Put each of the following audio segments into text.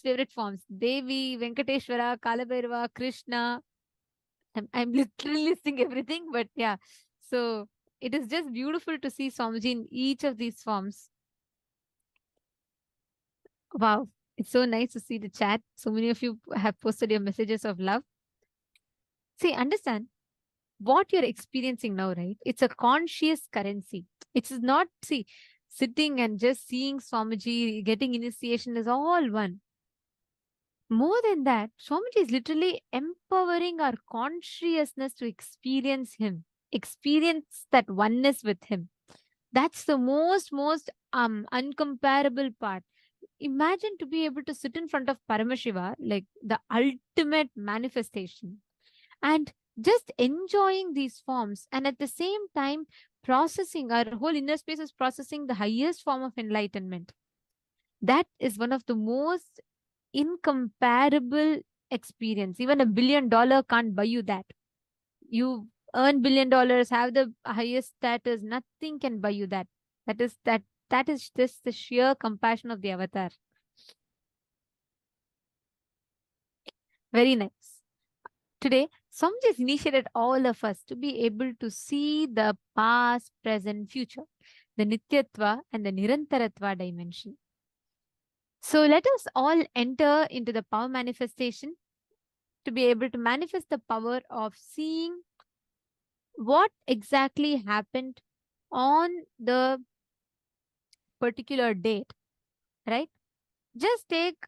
favorite forms. Devi, Venkateshwara, Kalabhairava, Krishna. I'm literally listing everything, but yeah. So it is just beautiful to see Swamiji in each of these forms. Wow. It's so nice to see the chat. So many of you have posted your messages of love. See, understand what you're experiencing now, right? It's a conscious currency. It's not, see, sitting and just seeing Swamiji, getting initiation is all one. More than that, Swamiji is literally empowering our consciousness to experience Him, experience that oneness with Him. That's the most uncomparable part. Imagine to be able to sit in front of Paramashiva, like the ultimate manifestation, and just enjoying these forms, and at the same time processing, our whole inner space is processing the highest form of enlightenment. That is one of the most incomparable experience. Even $1 billion can't buy you that. You earn $1 billion, have the highest status, nothing can buy you that. That is just the sheer compassion of the avatar. Very nice. Today, Swamiji has initiated all of us to be able to see the past, present, future, the Nityatva and the Nirantaratva dimension. So let us all enter into the power manifestation to be able to manifest the power of seeing what exactly happened on the particular date, right? Just take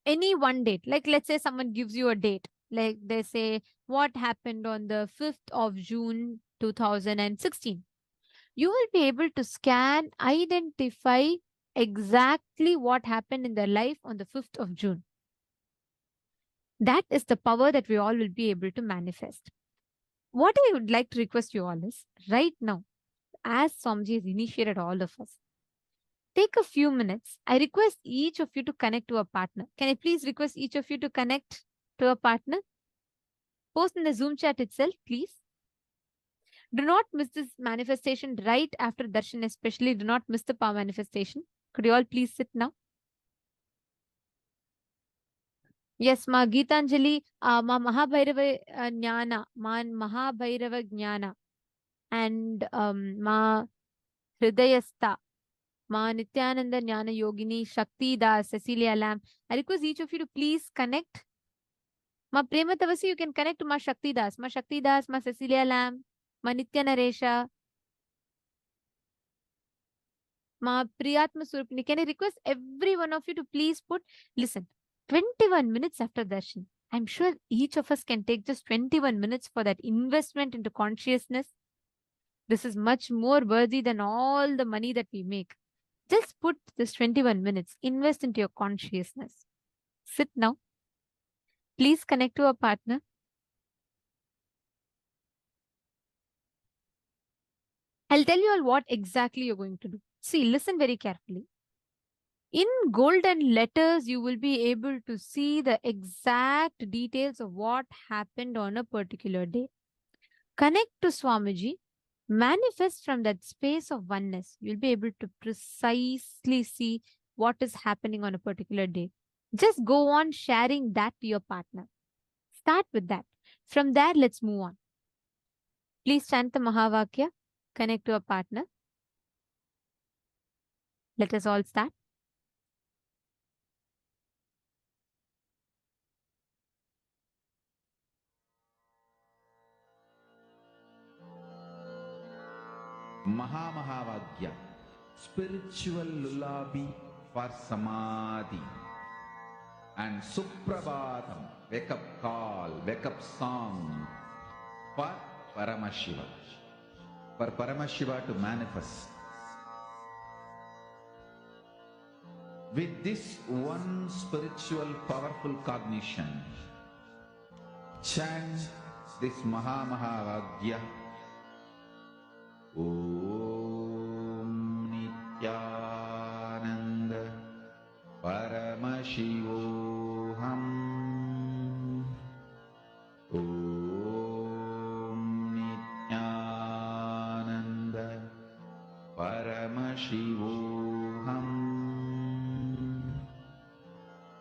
any one date. Like, let's say someone gives you a date. Like, they say, what happened on the 5th of June 2016? You will be able to scan, identify exactly what happened in their life on the 5th of June. That is the power that we all will be able to manifest. What I would like to request you all is, right now, as Swamiji has initiated all of us, take a few minutes. I request each of you to connect to a partner. Can I please request each of you to connect to a partner? Post in the Zoom chat itself, please. Do not miss this manifestation right after darshan, especially do not miss the power manifestation. Could you all please sit now? Yes, ma Geetanjali, ma Mahabhairava Jnana, ma Mahabhairava Jnana, and ma Hridayastha, ma Nithyananda Jnana Yogini, Shakti Das, Cecilia Lam. I request each of you to please connect. Ma Prema Tavasi, you can connect to ma Shakti Das, ma Cecilia Lam, ma Nitya Naresha, ma Priyatma Surupini. Can I request every one of you to please put, listen, 21 minutes after darshan. I'm sure each of us can take just 21 minutes for that investment into consciousness. This is much more worthy than all the money that we make. Just put this 21 minutes, invest into your consciousness. Sit now. Please connect to a partner. I'll tell you all what exactly you're going to do. See, listen very carefully. In golden letters, you will be able to see the exact details of what happened on a particular day. Connect to Swamiji, manifest from that space of oneness. You'll be able to precisely see what is happening on a particular day. Just go on sharing that to your partner. Start with that. From there, let's move on. Please chant the Mahavakya. Connect to a partner. Let us all start. Mahavakya, spiritual lullaby for Samadhi. And Suprabhatam, wake up call, wake up song for Paramashiva. For Paramashiva to manifest. With this one spiritual powerful cognition, chant this Mahavakya. Om Nithyananda Paramashivoham. Om Nithyananda Paramashivoham.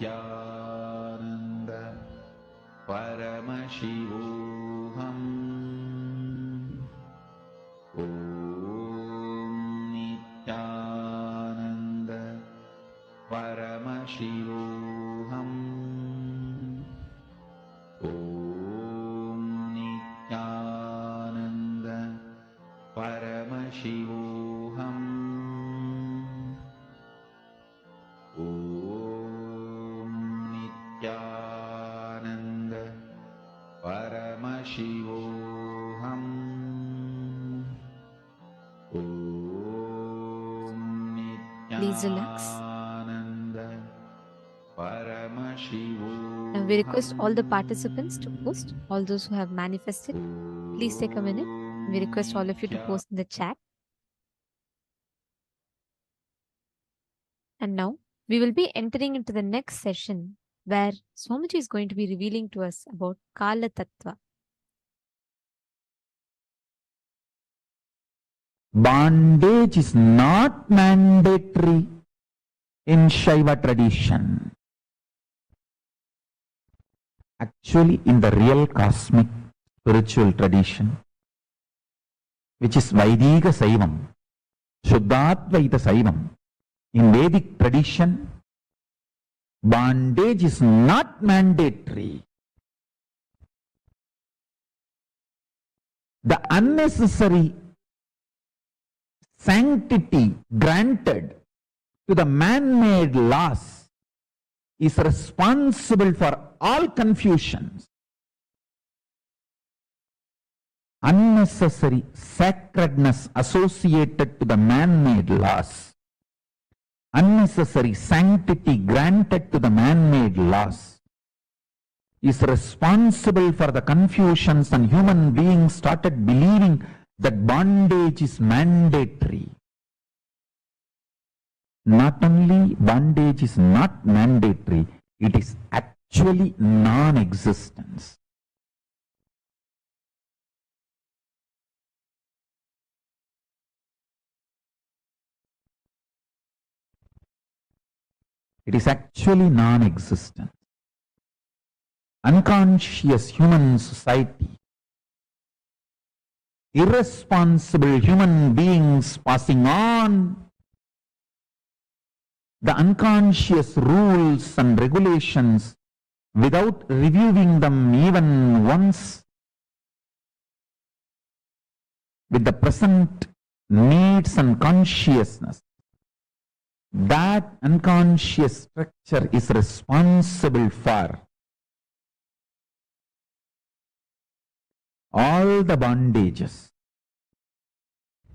Nithyananda Paramashivoham. Om Nithyananda Paramashivoham. Om Nithyananda Paramashivoham. Om Nithyananda Paramashivoham. Om Please relax. Nithyananda Paramashivoham. Now we request all the participants to post. All those who have manifested, please take a minute. We request all of you to post in the chat. And now we will be entering into the next session where Swamiji is going to be revealing to us about Kaala Tattva. Bondage is not mandatory in Shaiva tradition. Actually, in the real cosmic spiritual tradition, which is Vaidika Saivam, Shuddhatvaita Saivam, in Vedic tradition, bondage is not mandatory. The unnecessary sanctity granted to the man-made laws is responsible for all confusions. Unnecessary sacredness associated to the man-made laws, unnecessary sanctity granted to the man-made laws is responsible for the confusions, and human beings started believing that bondage is mandatory. Not only bondage is not mandatory, it is actually non-existence. It is actually non-existent. Unconscious human society, irresponsible human beings passing on the unconscious rules and regulations without reviewing them even once with the present needs and consciousness. That unconscious structure is responsible for all the bondages.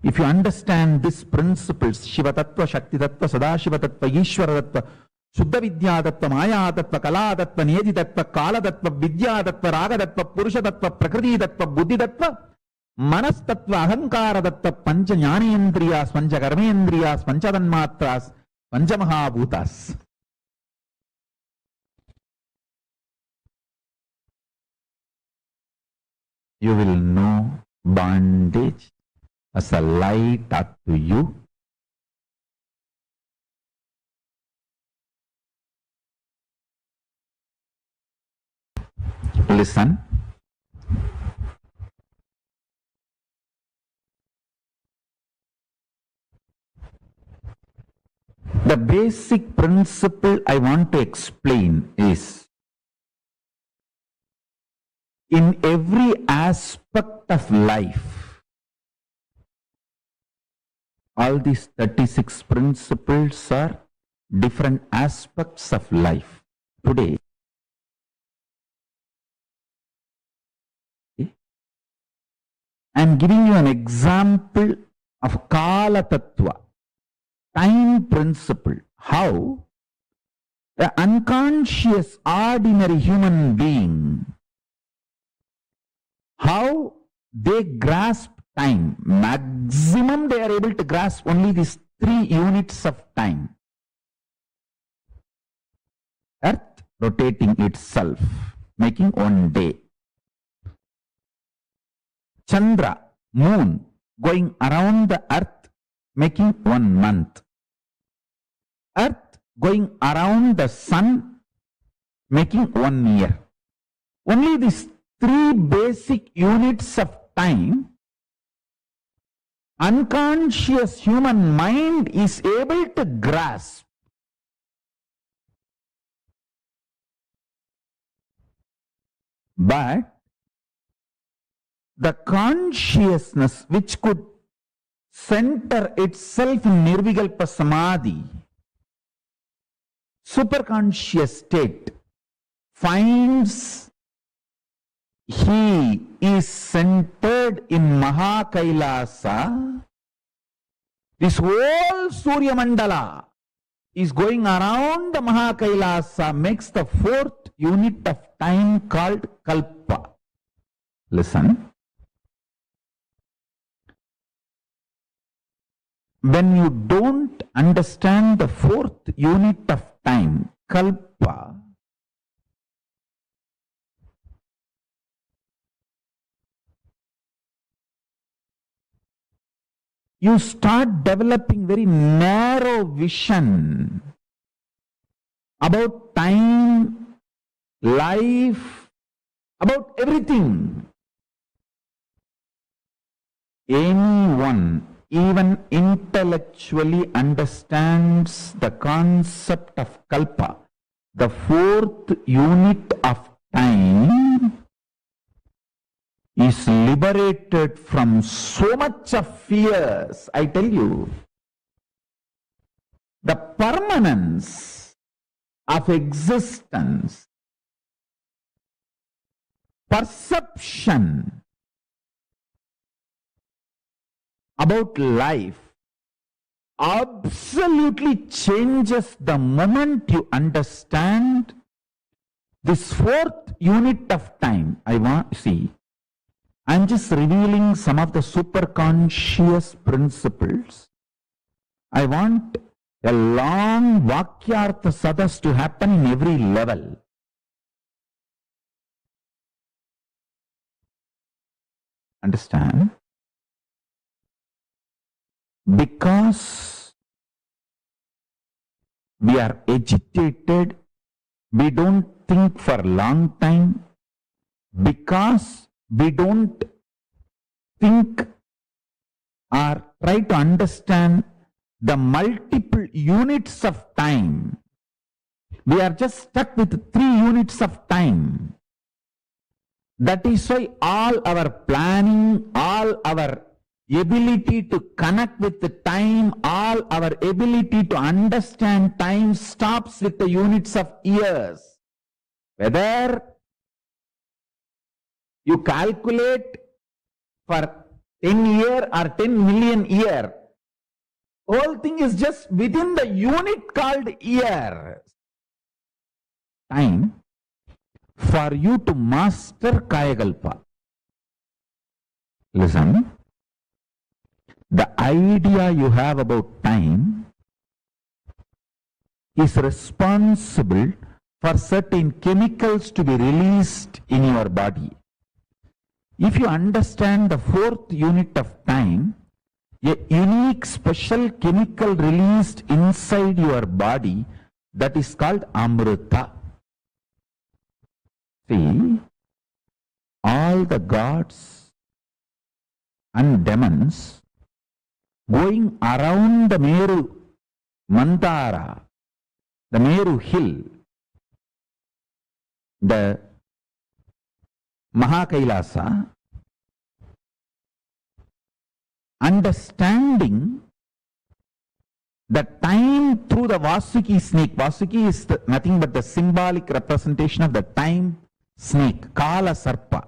If you understand these principles, Shiva Tattva, Shakti Tattva, Sadashiva Tattva, Ishvara Tattva, Shuddha Vidya Tattva, Maya Tattva, Kala Tattva, Niyati Tattva, Kaala Tattva, Vidya Tattva, Raga Tattva, Purusha Tattva, Prakriti Tattva, Buddhi Tattva, Manas Tattva, Ahankara Tattva, Pancha Jnanendriyas, Pancha Karmendriyas, Pancha Tanmatras, Pancha Mahabhutas. You will know bondage as a lie taught to you. Listen. The basic principle I want to explain is, in every aspect of life, all these 36 principles are different aspects of life. Today, I am giving you an example of Kaala Tattva, time principle. How the unconscious ordinary human being, how they grasp time. Maximum they are able to grasp only these 3 units of time. Earth rotating itself, making 1 day. Chandra, moon, going around the earth, making 1 month. Earth going around the sun, making 1 year. Only these 3 basic units of time, unconscious human mind is able to grasp. But the consciousness which could center itself in Nirvikalpa Samadhi, superconscious state, finds he is centered in Mahakailasa. This whole Surya Mandala is going around the Mahakailasa, makes the 4th unit of time called Kalpa. Listen. When you don't understand the 4th unit of time, Kalpa, you start developing very narrow vision about time, life, about everything. Anyone even intellectually understands the concept of Kalpa, the 4th unit of time, is liberated from so much of fears. I tell you, the permanence of existence, perception about life absolutely changes the moment you understand this 4th unit of time. I'm just revealing some of the superconscious principles. I want a long Vakyartha Sadas to happen in every level. Understand? Because we are agitated, we don't think for a long time, because we don't think or try to understand the multiple units of time. We are just stuck with 3 units of time. That is why all our planning, all our ability to connect with the time, all our ability to understand time stops with the units of years. Whether you calculate for 10 year or 10 million year, whole thing is just within the unit called year. Time for you to master Kayakalpa. Listen, the idea you have about time is responsible for certain chemicals to be released in your body. If you understand the 4th unit of time, a unique special chemical released inside your body, that is called Amrita. See, all the gods and demons going around the Meru Mandara, the Meru hill, the Mahakailasa, understanding the time through the Vasuki snake. Vasuki is nothing but the symbolic representation of the time snake, Kaala Sarpa.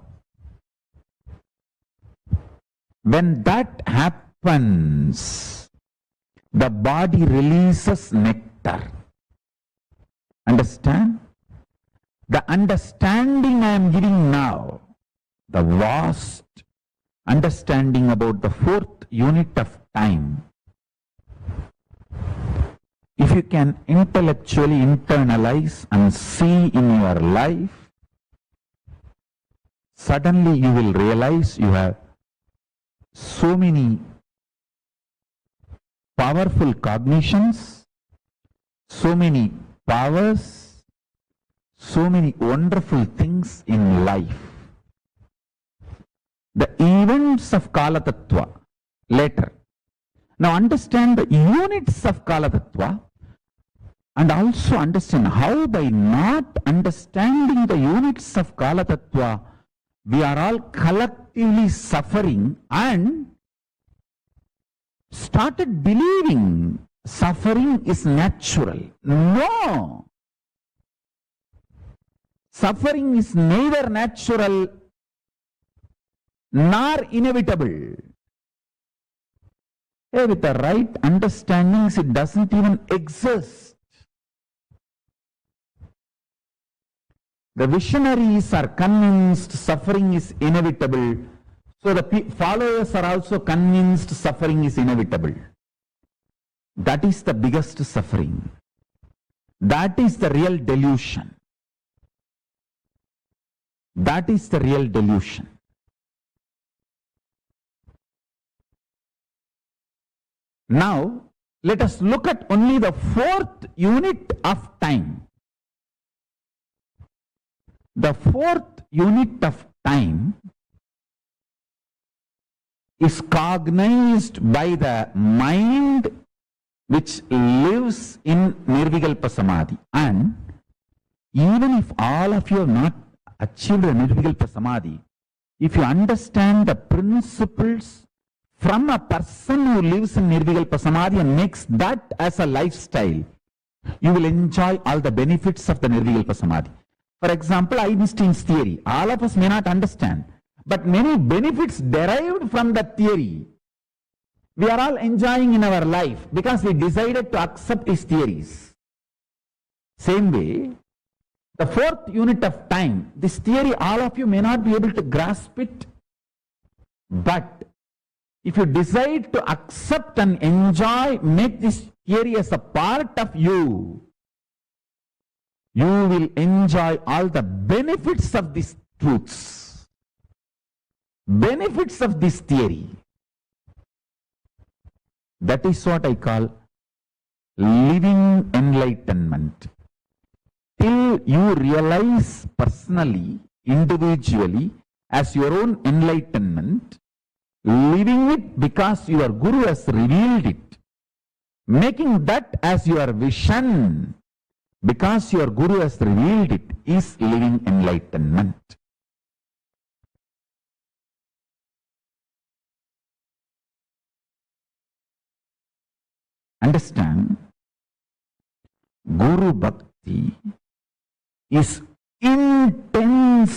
When that happens, the body releases nectar. Understand? The understanding I am giving now, the vast understanding about the 4th unit of time, if you can intellectually internalize and see in your life, suddenly you will realize you have so many powerful cognitions, so many powers, so many wonderful things in life. The events of Kaala Tattva later. Now understand the units of Kaala Tattva and also understand how by not understanding the units of Kaala Tattva, we are all collectively suffering and started believing suffering is natural. No! Suffering is neither natural nor inevitable. With the right understandings, it doesn't even exist. The visionaries are convinced suffering is inevitable. So the followers are also convinced suffering is inevitable. That is the biggest suffering. That is the real delusion. That is the real delusion. Now, let us look at only the fourth unit of time. The fourth unit of time is cognized by the mind which lives in Nirvikalpa Samadhi. And even if all of you have not achieved a Nirvikalpa Samadhi, if you understand the principles from a person who lives in Nirvikalpa Samadhi and makes that as a lifestyle, you will enjoy all the benefits of the Nirvikalpa Samadhi. For example, Einstein's theory, all of us may not understand, but many benefits derived from that theory, we are all enjoying in our life because we decided to accept his theories. Same way, the fourth unit of time, this theory, all of you may not be able to grasp it, but if you decide to accept and enjoy, make this theory as a part of you, you will enjoy all the benefits of these truths, benefits of this theory. That is what I call living enlightenment. Till you realize personally, individually, as your own enlightenment, living it because your Guru has revealed it, making that as your vision, because your Guru has revealed it, is living enlightenment. Understand, Guru Bhakti is intense,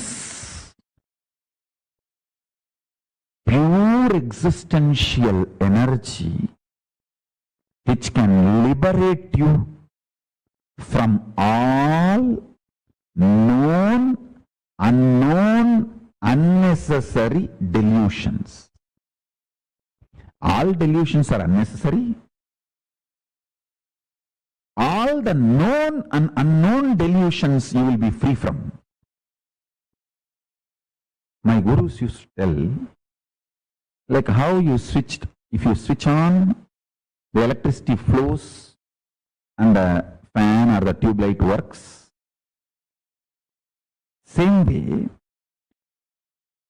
pure existential energy which can liberate you from all known, unknown, unnecessary delusions. All delusions are unnecessary. All the known and unknown delusions you will be free from. My gurus used to tell, like how you switched, if you switch on, the electricity flows and the fan or the tube light works. Same way,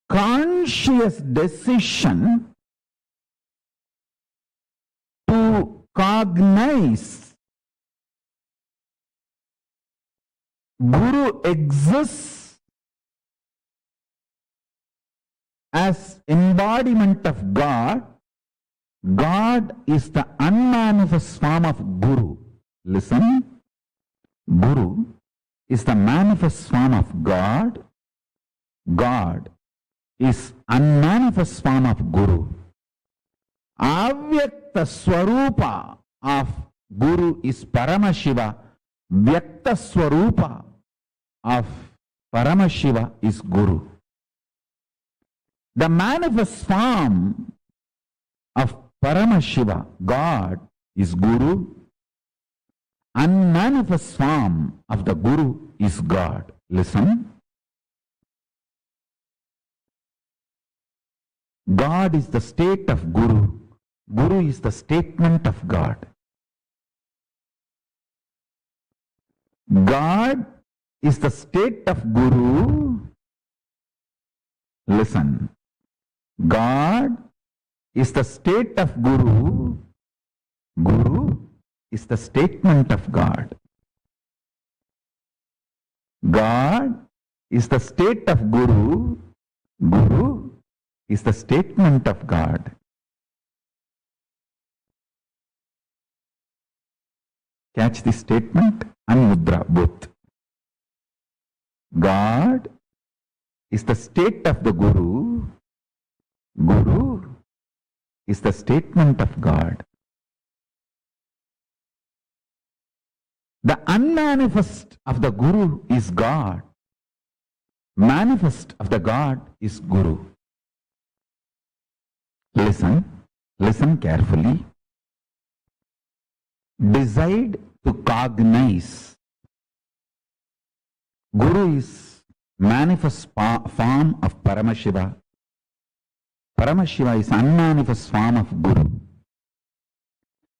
conscious decision to cognize Guru exists as embodiment of God. God is the unmanifest form of Guru. Listen, Guru is the manifest form of God. God is unmanifest form of Guru. Avyakta Svarupa of Guru is Paramashiva. Vyakta Svarupa of Paramashiva is Guru. The manifest form of Paramashiva, God, is Guru. Unmanifest form of the Guru is God. Listen. God is the state of Guru. Guru is the statement of God. God is the state of Guru. Listen. God is the state of Guru. Guru is the statement of God. God is the state of Guru. Guru is the statement of God. Catch the statement and mudra both. God is the state of the Guru. Guru is the statement of God. The unmanifest of the Guru is God. Manifest of the God is Guru. Listen carefully. Decide to cognize. Guru is manifest form of Paramashiva. Paramashiva is unmanifest form of Guru.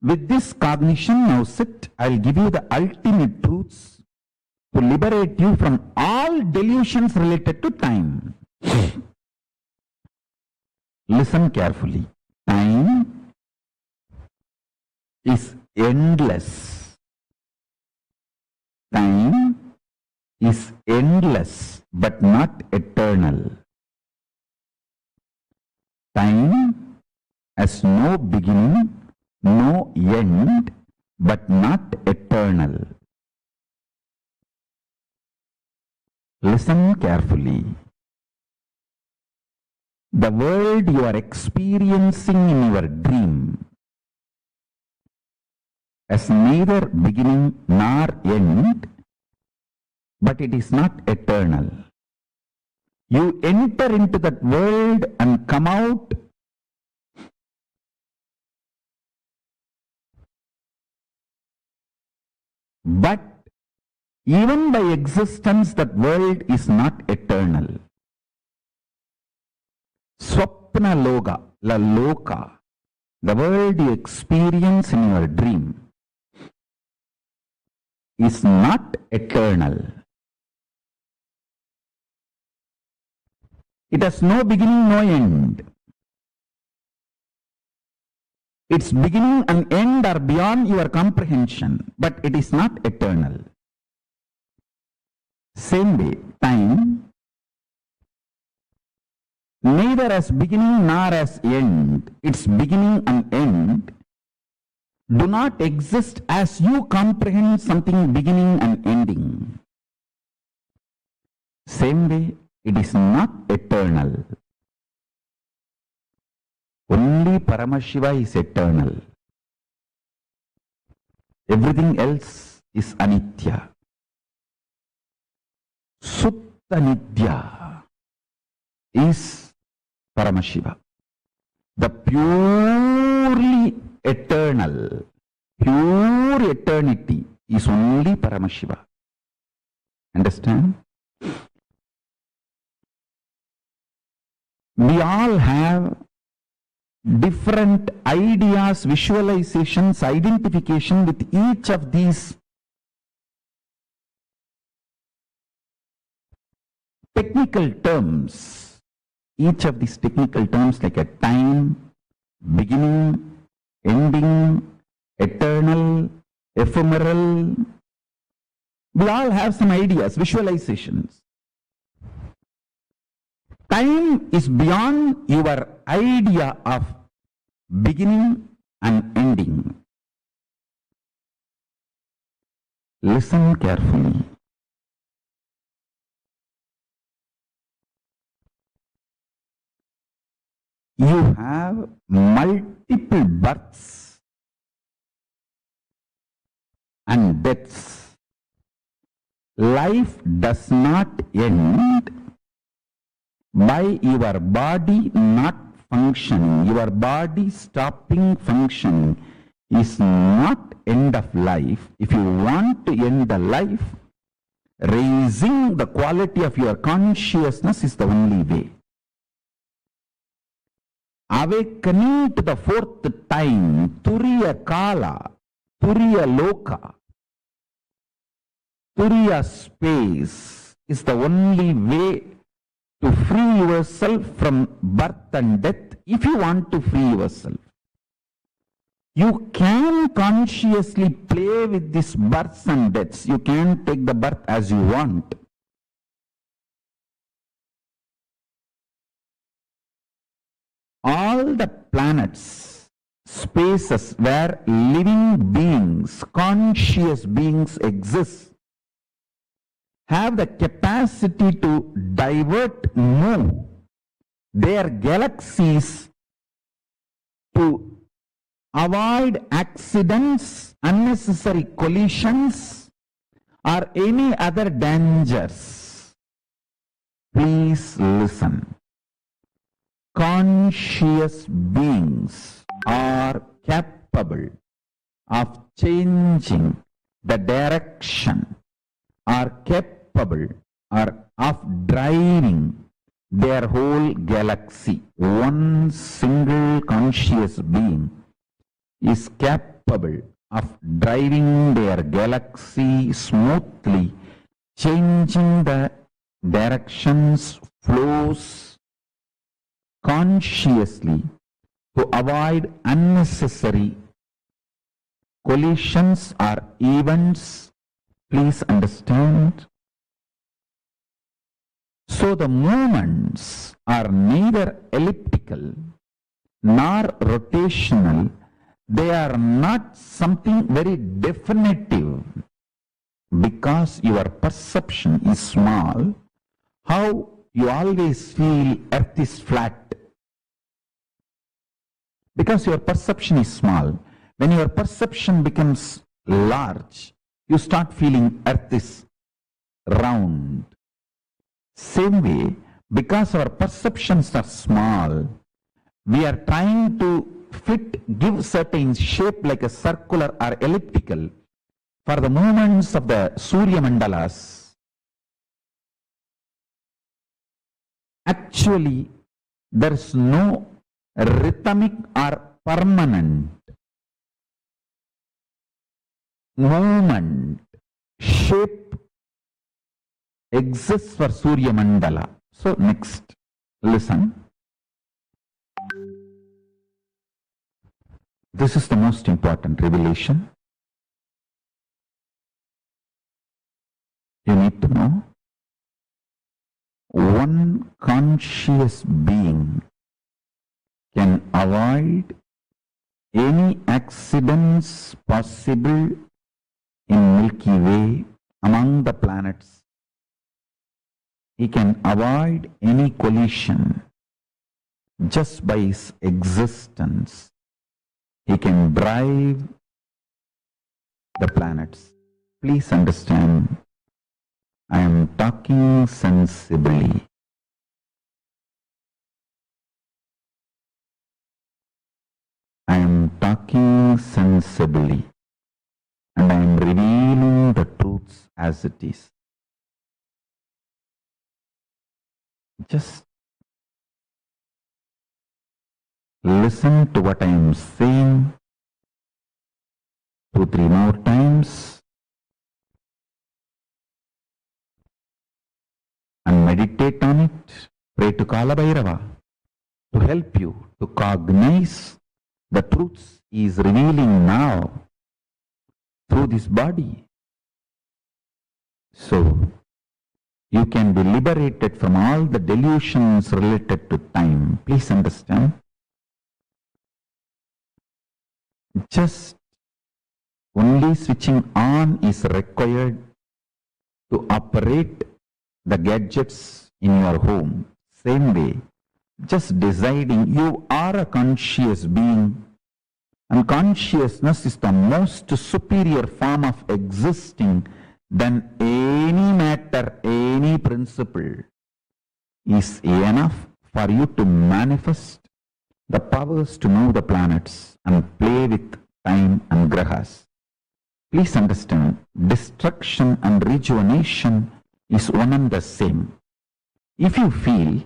With this cognition, now sit, I'll give you the ultimate truths to liberate you from all delusions related to time. Listen carefully. Time is endless. Time is endless but not eternal. Time has no beginning, no end, but not eternal. Listen carefully. The world you are experiencing in your dream has neither beginning nor end, but it is not eternal. You enter into that world and come out but even by existence that world is not eternal. Swapna loka, la loka, the world you experience in your dream is not eternal. It has no beginning, no end. Its beginning and end are beyond your comprehension, but it is not eternal. Same way, time neither has beginning nor has end. Its beginning and end do not exist as you comprehend something beginning and ending. Same way, it is not eternal. Only Paramashiva is eternal. Everything else is anitya. Sutta Nitya is Paramashiva. The purely eternal, pure eternity is only Paramashiva. Understand? We all have different ideas, visualizations, identification with each of these technical terms. Each of these technical terms like a time, beginning, ending, eternal, ephemeral. We all have some ideas, visualizations. Time is beyond your idea of beginning and ending. Listen carefully. You have multiple births and deaths. Life does not end by your body not functioning. Your body stopping functioning is not end of life. If you want to end the life, raising the quality of your consciousness is the only way. Awakening to the fourth time, Turiya Kala, Turiya Loka. Turiya space is the only way to free yourself from birth and death if you want to free yourself. You can consciously play with these births and deaths. You can take the birth as you want. All the planets, spaces where living beings, conscious beings exist, have the capacity to divert, move their galaxies to avoid accidents, unnecessary collisions, or any other dangers. Please listen. Conscious beings are capable of changing the direction, are capable of driving their whole galaxy. One single conscious being is capable of driving their galaxy smoothly, changing the directions, flows consciously to avoid unnecessary collisions or events. Please understand. So the movements are neither elliptical nor rotational. They are not something very definitive. Because your perception is small, how you always feel earth is flat? Because your perception is small. When your perception becomes large, you start feeling earth is round. Same way, because our perceptions are small, we are trying to give certain shape like a circular or elliptical for the movements of the Surya Mandalas. Actually, there is no rhythmic or permanent movement, shape exists for Surya Mandala. So next, listen. This is the most important revelation. You need to know. One conscious being can avoid any accidents possible in Milky Way among the planets. He can avoid any collision just by his existence. He can drive the planets. Please understand, I am talking sensibly. I am talking sensibly, and I am revealing the truths as it is. Just listen to what I am saying 2-3 more times and meditate on it. Pray to Kaala Bhairava to help you to cognize the truths he is revealing now through this body. So you can be liberated from all the delusions related to time. Please understand. Just only switching on is required to operate the gadgets in your home. Same way, just deciding you are a conscious being, and consciousness is the most superior form of existing than any matter, any principle, is enough for you to manifest the powers to move the planets and play with time and grahas. Please understand, destruction and rejuvenation is one and the same. If you feel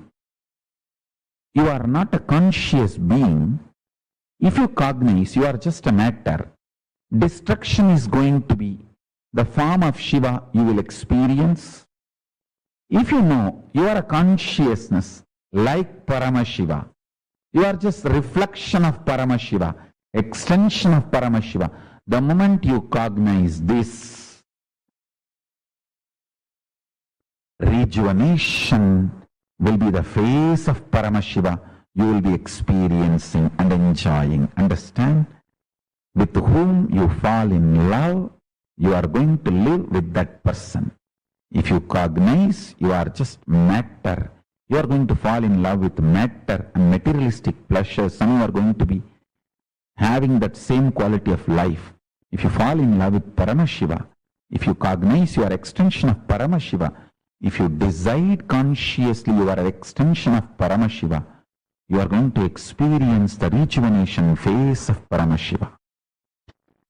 you are not a conscious being, if you cognize you are just a matter, destruction is going to be the form of Shiva you will experience. If you know you are a consciousness like Paramashiva, you are just reflection of Paramashiva, extension of Paramashiva. The moment you cognize this, rejuvenation will be the face of Paramashiva you will be experiencing and enjoying. Understand? With whom you fall in love, you are going to live with that person. If you cognize you are just matter, you are going to fall in love with matter and materialistic pleasures, and you are going to be having that same quality of life. If you fall in love with Paramashiva, if you cognize you are extension of Paramashiva, if you decide consciously you are an extension of Paramashiva, you are going to experience the rejuvenation phase of Paramashiva.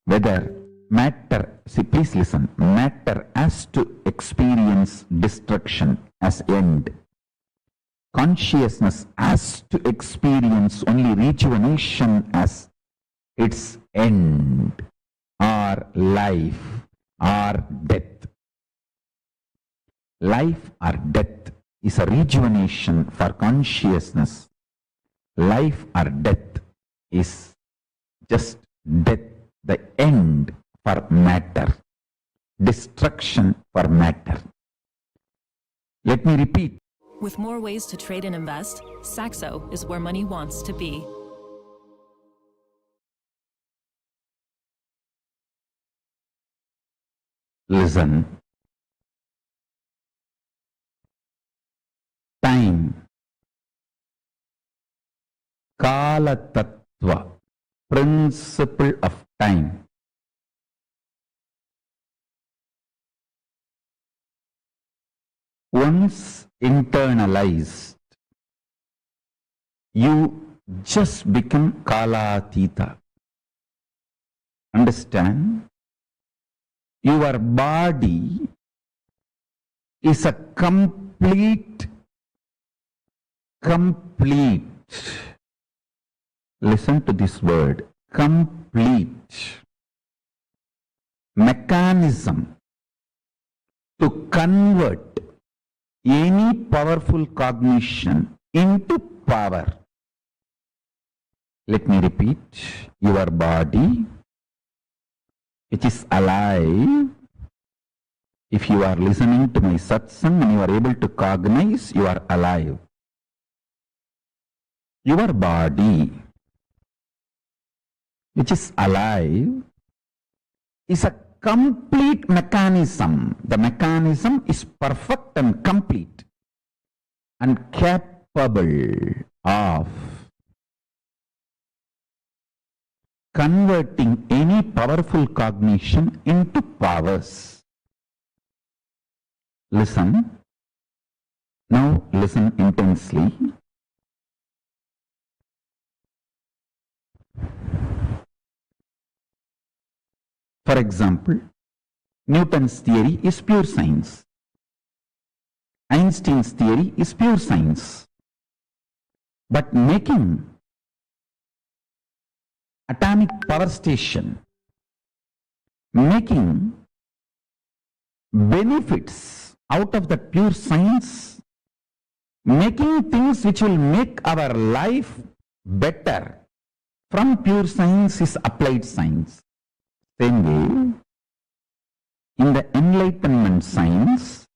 Whether matter, see, please listen, matter has to experience destruction as end. Consciousness has to experience only rejuvenation as its end, or life, or death. Life or death is a rejuvenation for consciousness. Life or death is just death, the end for matter, destruction for matter. Let me repeat. With more ways to trade and invest, Saxo is where money wants to be. Listen. Time. Kaala Tattva, principle of time. Once internalized, you just become Kaala Tattva. Understand? Your body is a complete, listen to this word, complete mechanism to convert any powerful cognition into power. Let me repeat, your body, which is alive, if you are listening to my satsang and you are able to cognize, you are alive. Your body, which is alive, is a complete mechanism. The mechanism is perfect and complete and capable of converting any powerful cognition into powers. Listen. Now listen intensely. For example, Newton's theory is pure science. Einstein's theory is pure science. But making atomic power station, making benefits out of that pure science, making things which will make our life better from pure science is applied science. Same way, in the Enlightenment science,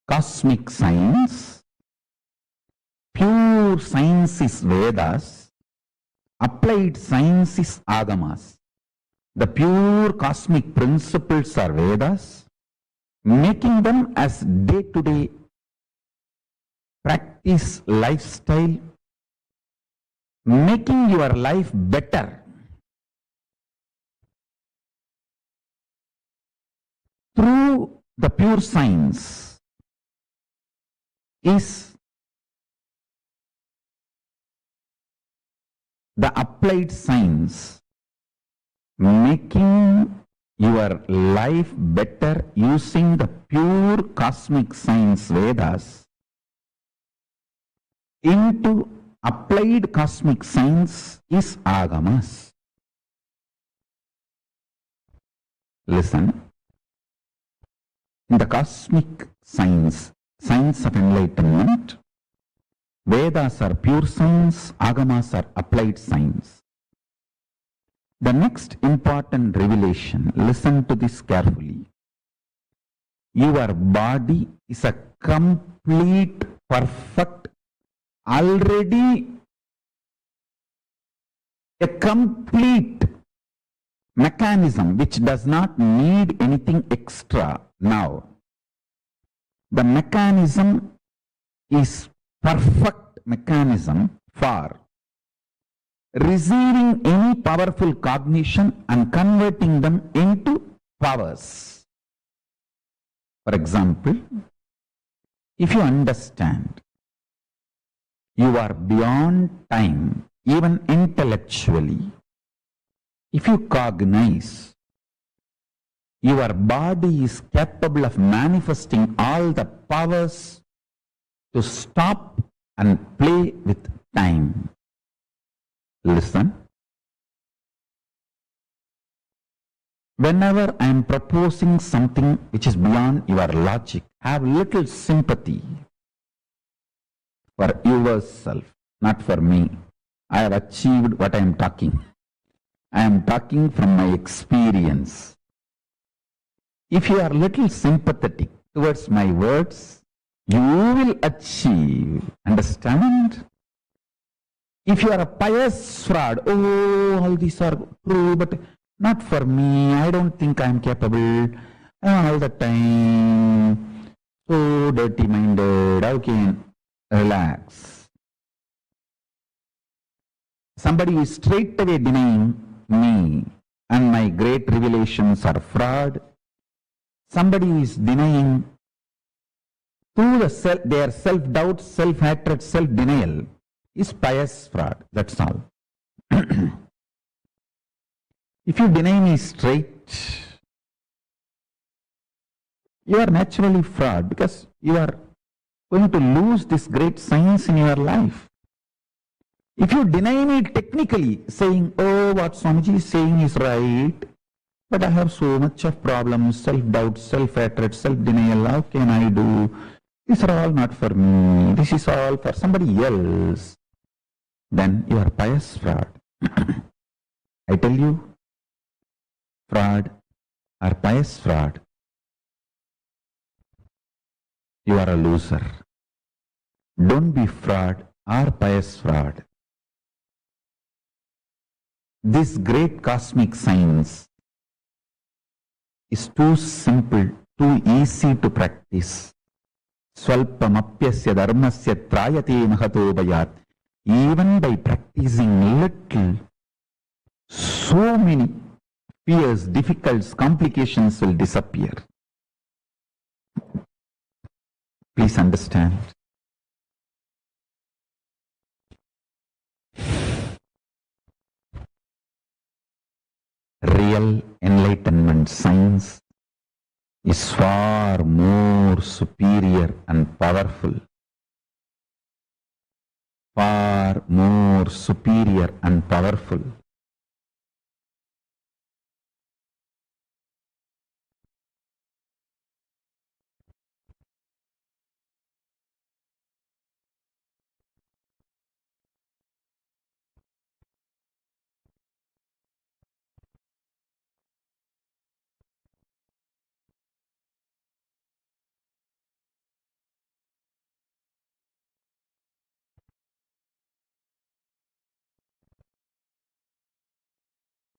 cosmic science, pure science is Vedas, applied science is Agamas. The pure cosmic principles are Vedas, making them as day-to-day practice lifestyle, making your life better. Through the pure science is the applied science, making your life better using the pure cosmic science Vedas into applied cosmic science is Agamas. Listen. In the cosmic science of enlightenment, Vedas are pure science, Agamas are applied science. The next important revelation, listen to this carefully. Your body is a complete, perfect, already a complete mechanism which does not need anything extra now. The mechanism is perfect mechanism for receiving any powerful cognition and converting them into powers. For example, if you understand you are beyond time, even intellectually, if you cognize your body is capable of manifesting all the powers to stop and play with time. Listen. Whenever I am proposing something which is beyond your logic, have little sympathy for yourself, not for me. I have achieved what I am talking. I am talking from my experience. If you are little sympathetic towards my words, you will achieve. Understand? If you are a pious fraud, oh, all these are true, but not for me. I don't think I am capable. All the time, so dirty-minded. How can relax? Somebody is straight away denying me and my great revelations are fraud. Somebody is denying through their self-doubt, self-hatred, self-denial is pious fraud. That's all. If you deny me straight, you are naturally fraud because you are going to lose this great science in your life. If you deny me technically, saying, oh, what Swamiji is saying is right, but I have so much of problems, self-doubt, self-hatred, self-denial, how can I do? These are all not for me. This is all for somebody else. Then you are pious fraud. I tell you, fraud or pious fraud, you are a loser. Don't be fraud or pious fraud. This great cosmic science is too simple, too easy to practice. Swalpamapyasya dharmasya trayate mahato bayat. Even by practicing little, so many fears, difficulties, complications will disappear. Please understand. Real enlightenment science is far more superior and powerful. Far more superior and powerful.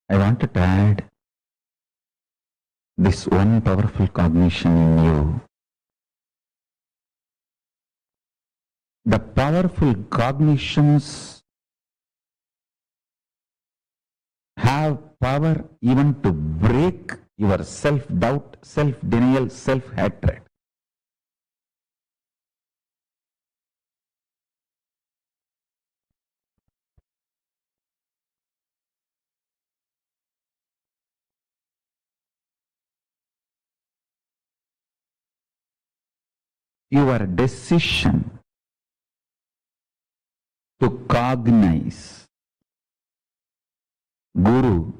I wanted to add this one powerful cognition in you. The powerful cognitions have power even to break your self-doubt, self-denial, self-hatred. Your decision to cognize Guru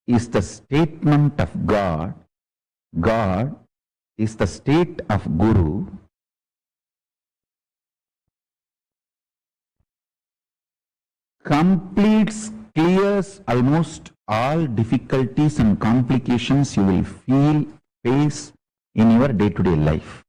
is the statement of God. God is the state of Guru. Completes, clears almost all difficulties and complications you will face in your day-to-day life.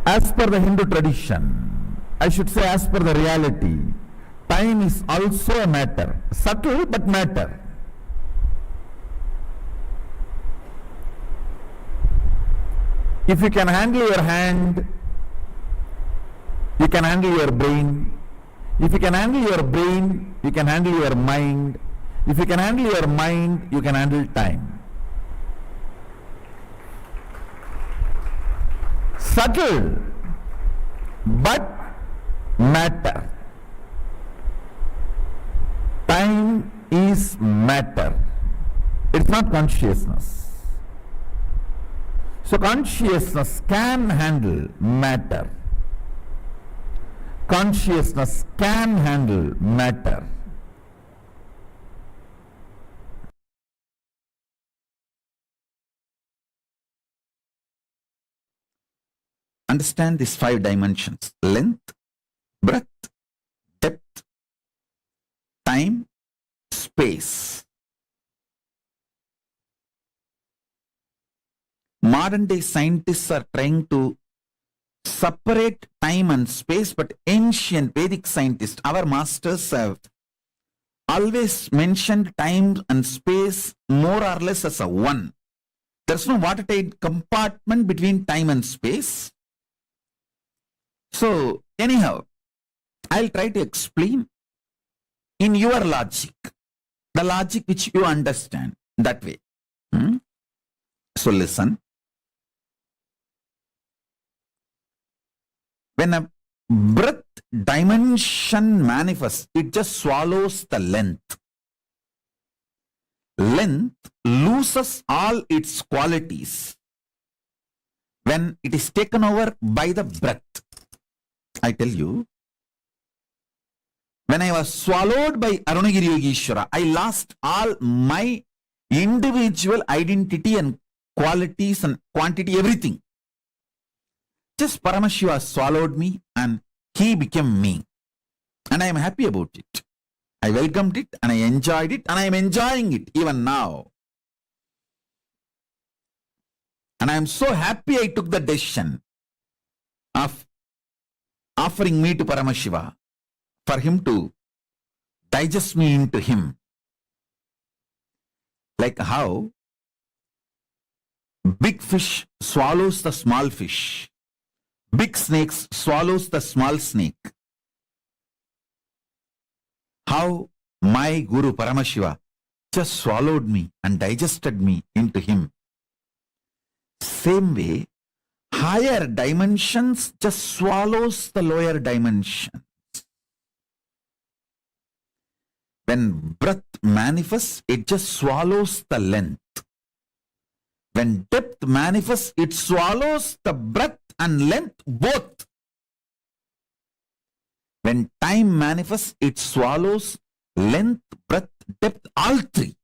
As per the Hindu tradition, I should say as per the reality, time is also a matter, subtle but matter. If you can handle your hand, you can handle your brain. If you can handle your brain, you can handle your mind. If you can handle your mind, you can handle time. Subtle but matter. Time is matter. It's not consciousness. So consciousness can handle matter. Consciousness can handle matter. Understand these 5 dimensions: length, breadth, depth, time, space. Modern day scientists are trying to separate time and space, but ancient Vedic scientists, our masters, have always mentioned time and space more or less as a one. There's no watertight compartment between time and space. So anyhow, I'll try to explain in your logic, the logic which you understand that way. So listen. When a breadth dimension manifests, it just swallows the length. Length loses all its qualities when it is taken over by the breadth. I tell you, when I was swallowed by Arunagiri Yogeshwara, I lost all my individual identity and qualities and quantity, everything. Just Paramashiva swallowed me and he became me. And I am happy about it. I welcomed it and I enjoyed it and I am enjoying it even now. And I am so happy I took the decision of offering me to Paramashiva for him to digest me into him. Like how big fish swallows the small fish. Big snakes swallows the small snake. How my Guru Paramashiva just swallowed me and digested me into him. Same way, higher dimensions just swallows the lower dimensions. When breadth manifests, it just swallows the length. When depth manifests, it swallows the breadth and length both. When time manifests, it swallows length, breadth, depth, all three.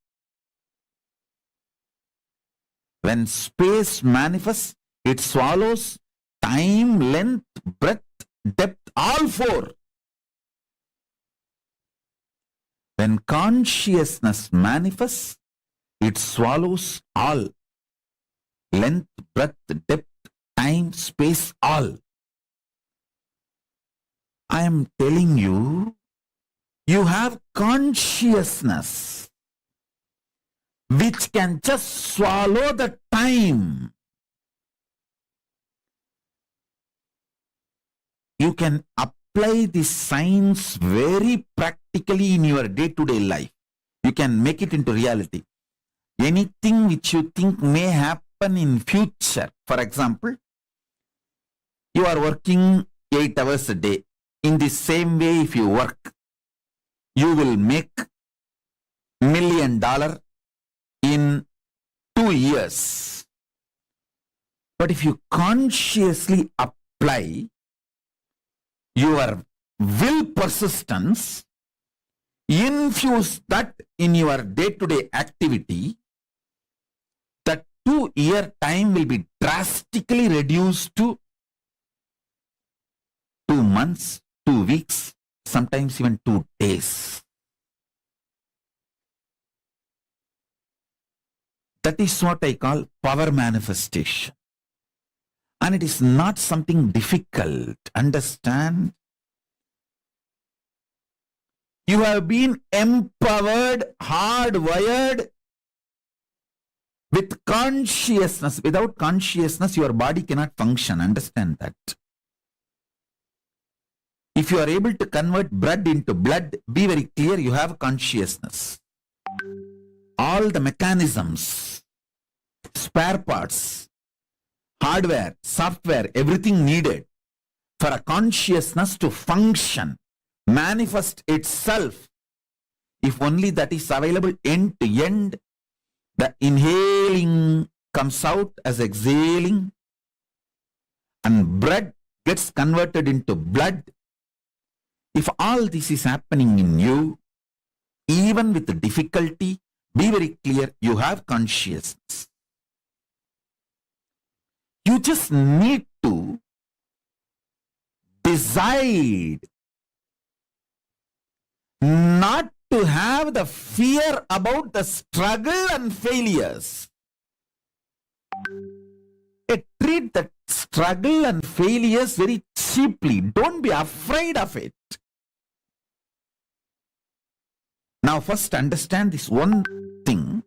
When space manifests, it swallows time, length, breadth, depth, all four. When consciousness manifests, it swallows all. Length, breadth, depth, time, space, all. I am telling you, you have consciousness which can just swallow the time. You can apply this science very practically in your day-to-day life. You can make it into reality. Anything which you think may happen in future, for example, you are working 8 hours a day. In the same way, if you work, you will make $1 million in 2 years. But if you consciously apply your will persistence, infuse that in your day-to-day activity, the 2-year time will be drastically reduced to 2 months, 2 weeks, sometimes even 2 days. That is what I call power manifestation. And it is not something difficult. Understand? You have been empowered, hardwired with consciousness. Without consciousness, your body cannot function. Understand that. If you are able to convert blood into blood, be very clear, you have consciousness. All the mechanisms, spare parts, hardware, software, everything needed for a consciousness to function, manifest itself, if only that is available end to end, the inhaling comes out as exhaling, and blood gets converted into blood. If all this is happening in you, even with the difficulty, be very clear, you have consciousness. You just need to decide not to have the fear about the struggle and failures. Treat the struggle and failures very cheaply. Don't be afraid of it. Now first understand this one thing.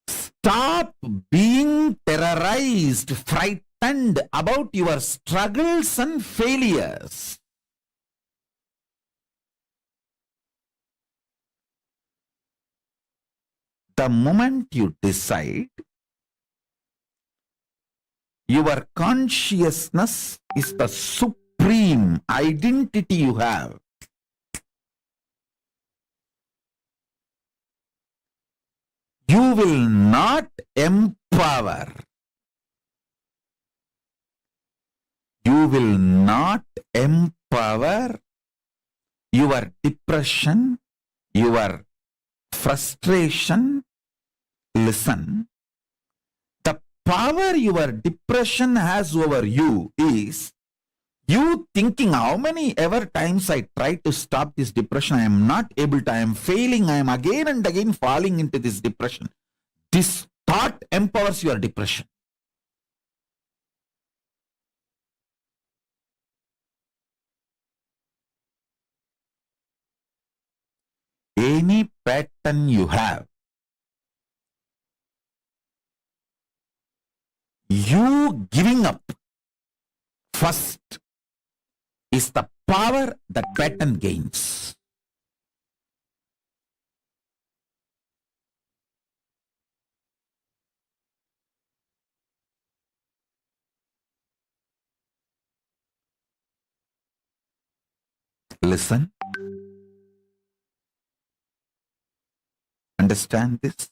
Stop being terrorized, frightened about your struggles and failures. The moment you decide, your consciousness is the supreme identity you have. You will not empower. You will not empower your depression, your frustration. Listen. Power your depression has over you is you thinking how many ever times I try to stop this depression, I am not able to, I am failing, I am again and again falling into this depression. This thought empowers your depression. Any pattern you have, you giving up first is the power that pattern gains. Listen. Understand this?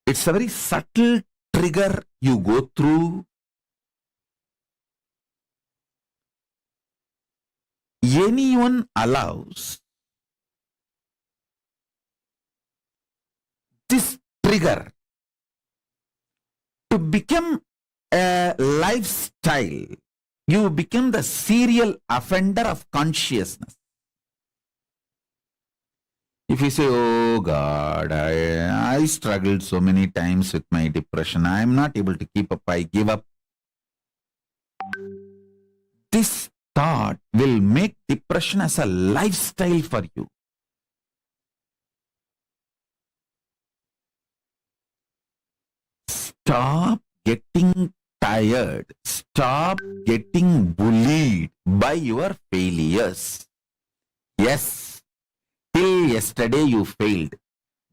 It's a very subtle trigger you go through anyone allows this trigger to become a lifestyle, you become the serial offender of consciousness. If you say, oh God, I struggled so many times with my depression, I am not able to keep up, I give up. This thought will make depression as a lifestyle for you. Stop getting tired. Stop getting bullied by your failures. Yes, till yesterday you failed.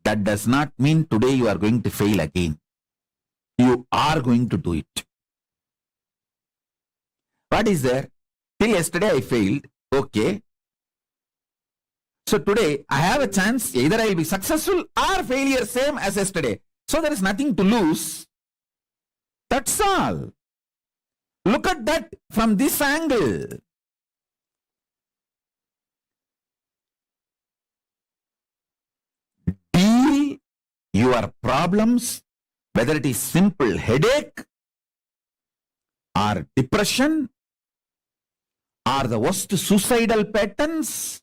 That does not mean today you are going to fail again. You are going to do it. What is there? Till yesterday I failed. Okay. So today I have a chance. Either I will be successful or failure, same as yesterday. So there is nothing to lose. That's all. Look at that from this angle. Deal your problems, whether it is simple headache or depression or the worst suicidal patterns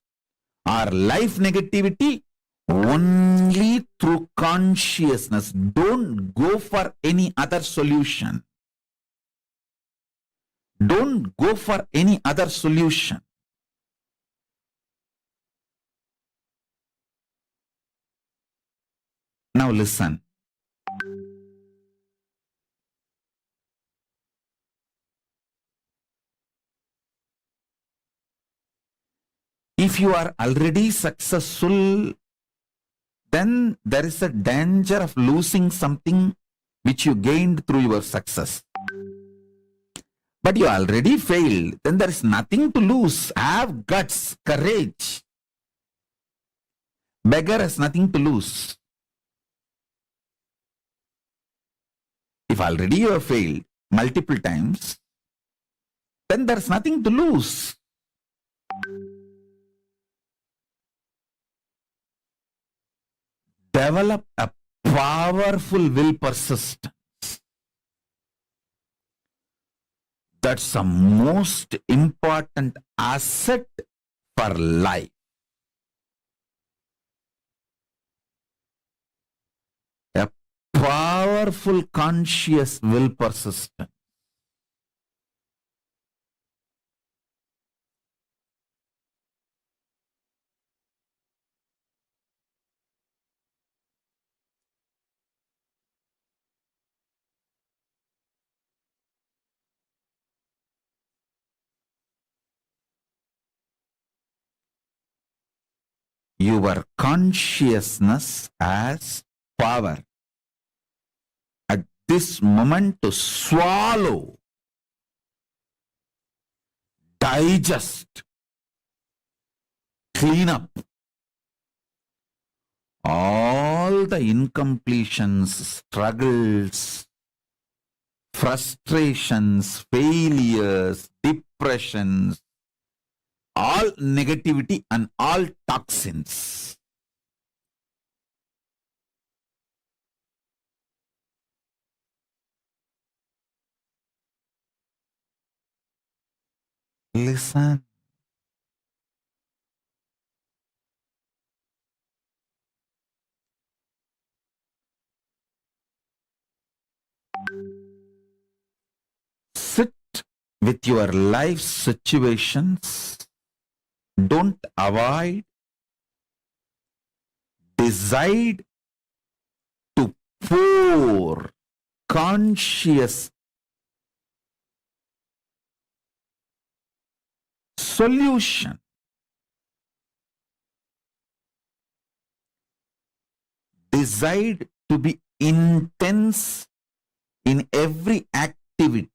or life negativity, only through consciousness. Don't go for any other solution. Don't go for any other solution. Now listen. If you are already successful, then there is a danger of losing something which you gained through your success. But you already failed, then there is nothing to lose. Have guts, courage. Beggar has nothing to lose. If already you have failed multiple times, then there is nothing to lose. Develop a powerful will persistence. That's the most important asset for life. A powerful conscious will persistence. Your consciousness has power at this moment to swallow, digest, clean up all the incompletions, struggles, frustrations, failures, depressions, all negativity and all toxins. Listen. Sit with your life situations. Don't avoid. Decide to pour conscious solution. Decide to be intense in every activity.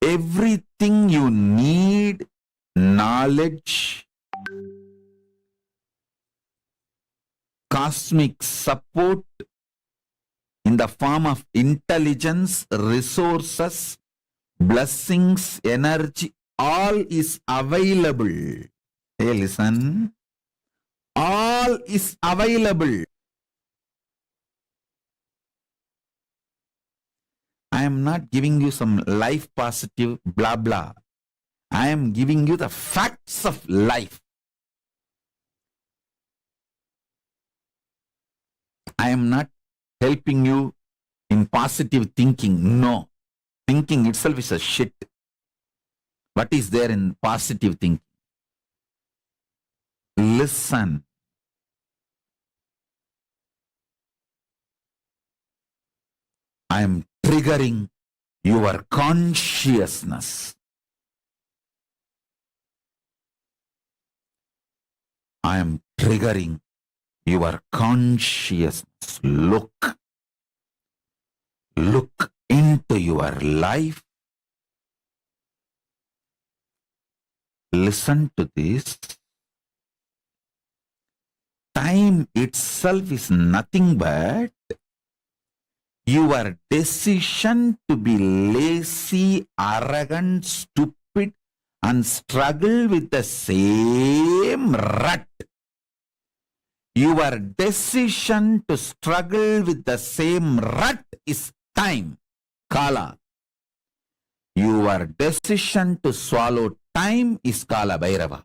Everything you need, knowledge, cosmic support in the form of intelligence, resources, blessings, energy, all is available. Hey, listen. All is available. I am not giving you some life positive blah blah. I am giving you the facts of life. I am not helping you in positive thinking. No. Thinking itself is a shit. What is there in positive thinking? Listen. I am triggering your consciousness. I am triggering your consciousness. Look into your life. Listen to this. Time itself is nothing but your decision to be lazy, arrogant, stupid, and struggle with the same rut. Your decision to struggle with the same rut is time, Kaala. Your decision to swallow time is Kaala Bhairava.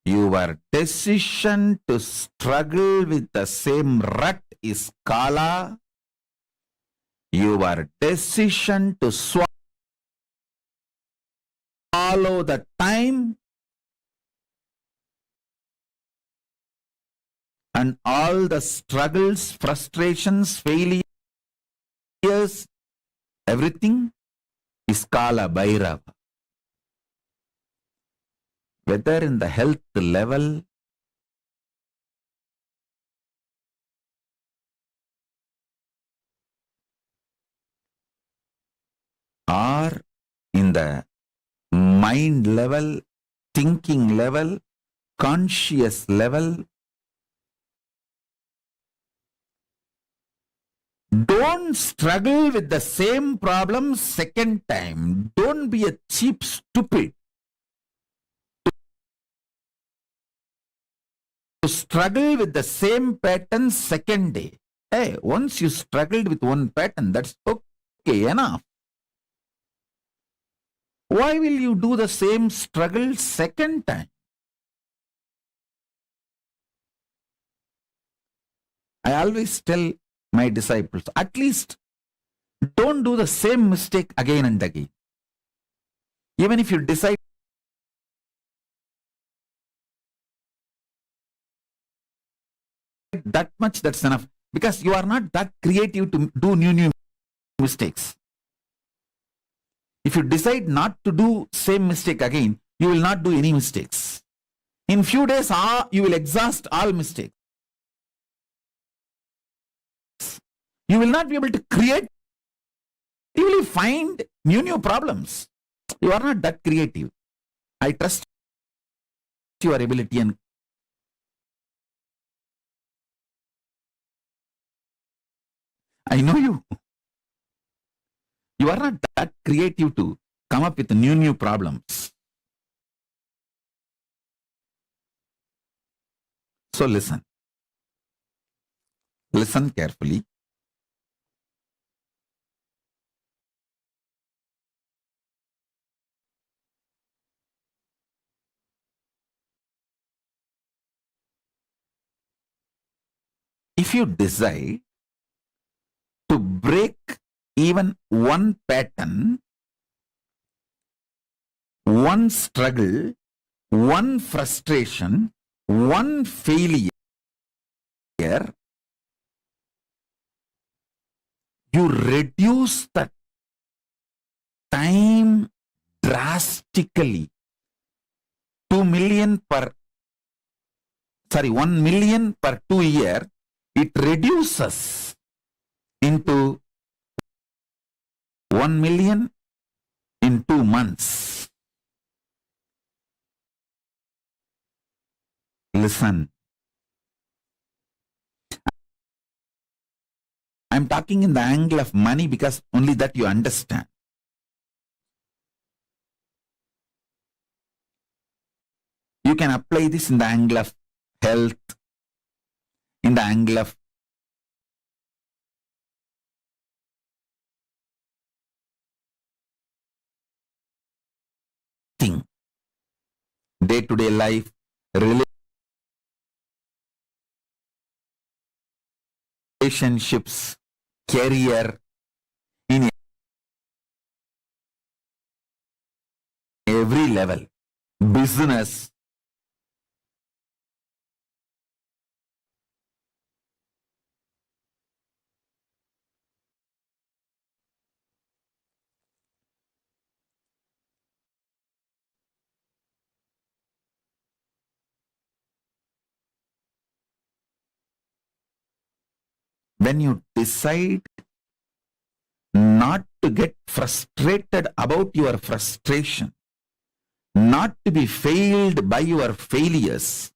Your decision to struggle with the same rut is Kaala. Your decision to swallow the time and all the struggles, frustrations, failures, everything is Kaala Bhairava. Whether in the health level, or in the mind level, thinking level, conscious level, don't struggle with the same problem second time. Don't be a cheap stupid. To struggle with the same pattern second day. Hey, once you struggled with one pattern, that's okay enough. Why will you do the same struggle second time? I always tell my disciples, at least don't do the same mistake again and again. Even if you decide that much, that's enough. Because you are not that creative to do new mistakes. If you decide not to do same mistake again, you will not do any mistakes. In few days, you will exhaust all mistakes. You will not be able to create. You will find new problems. You are not that creative. I trust your ability and I know you. You are not that creative to come up with new problems. So listen. Listen carefully. If you decide to break even one pattern, one struggle, one frustration, one failure, you reduce the time drastically. 1 million per 2 year, it reduces into 1 million in 2 months. Listen. I'm talking in the angle of money because only that you understand. You can apply this in the angle of health, in the angle of thing, day-to-day life, relationships, career, in every level, business. When you decide not to get frustrated about your frustration, not to be failed by your failures,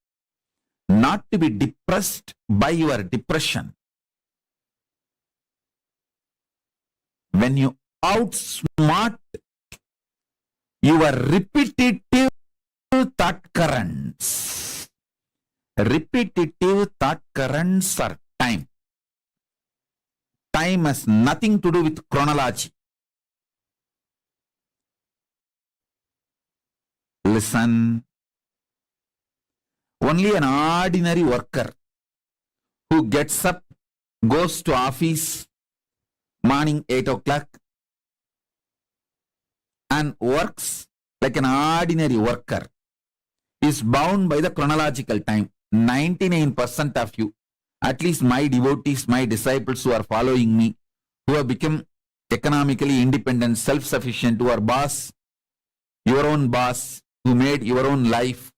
not to be depressed by your depression, when you outsmart your repetitive thought currents, repetitive thought currents are time. Time has nothing to do with chronology. Listen, only an ordinary worker who gets up, goes to office, morning 8 o'clock, and works like an ordinary worker is bound by the chronological time. 99% of you, at least my devotees, my disciples who are following me, who have become economically independent, self-sufficient, who are boss, your own boss, who made your own life,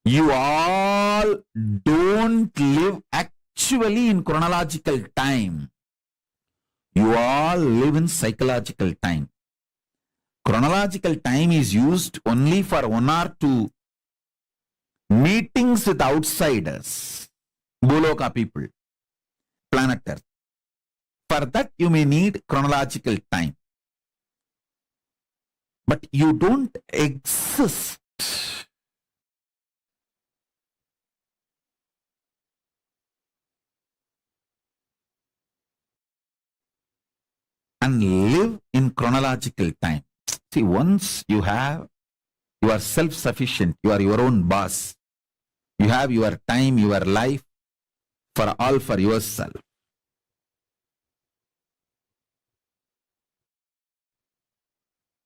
you all don't live actually in chronological time. You all live in psychological time. Chronological time is used only for 1 or 2 meetings with outsiders, Boloka people, planet Earth. For that you may need chronological time. But you don't exist and live in chronological time. See, once you are self-sufficient, you are your own boss, you have your time, your life for yourself.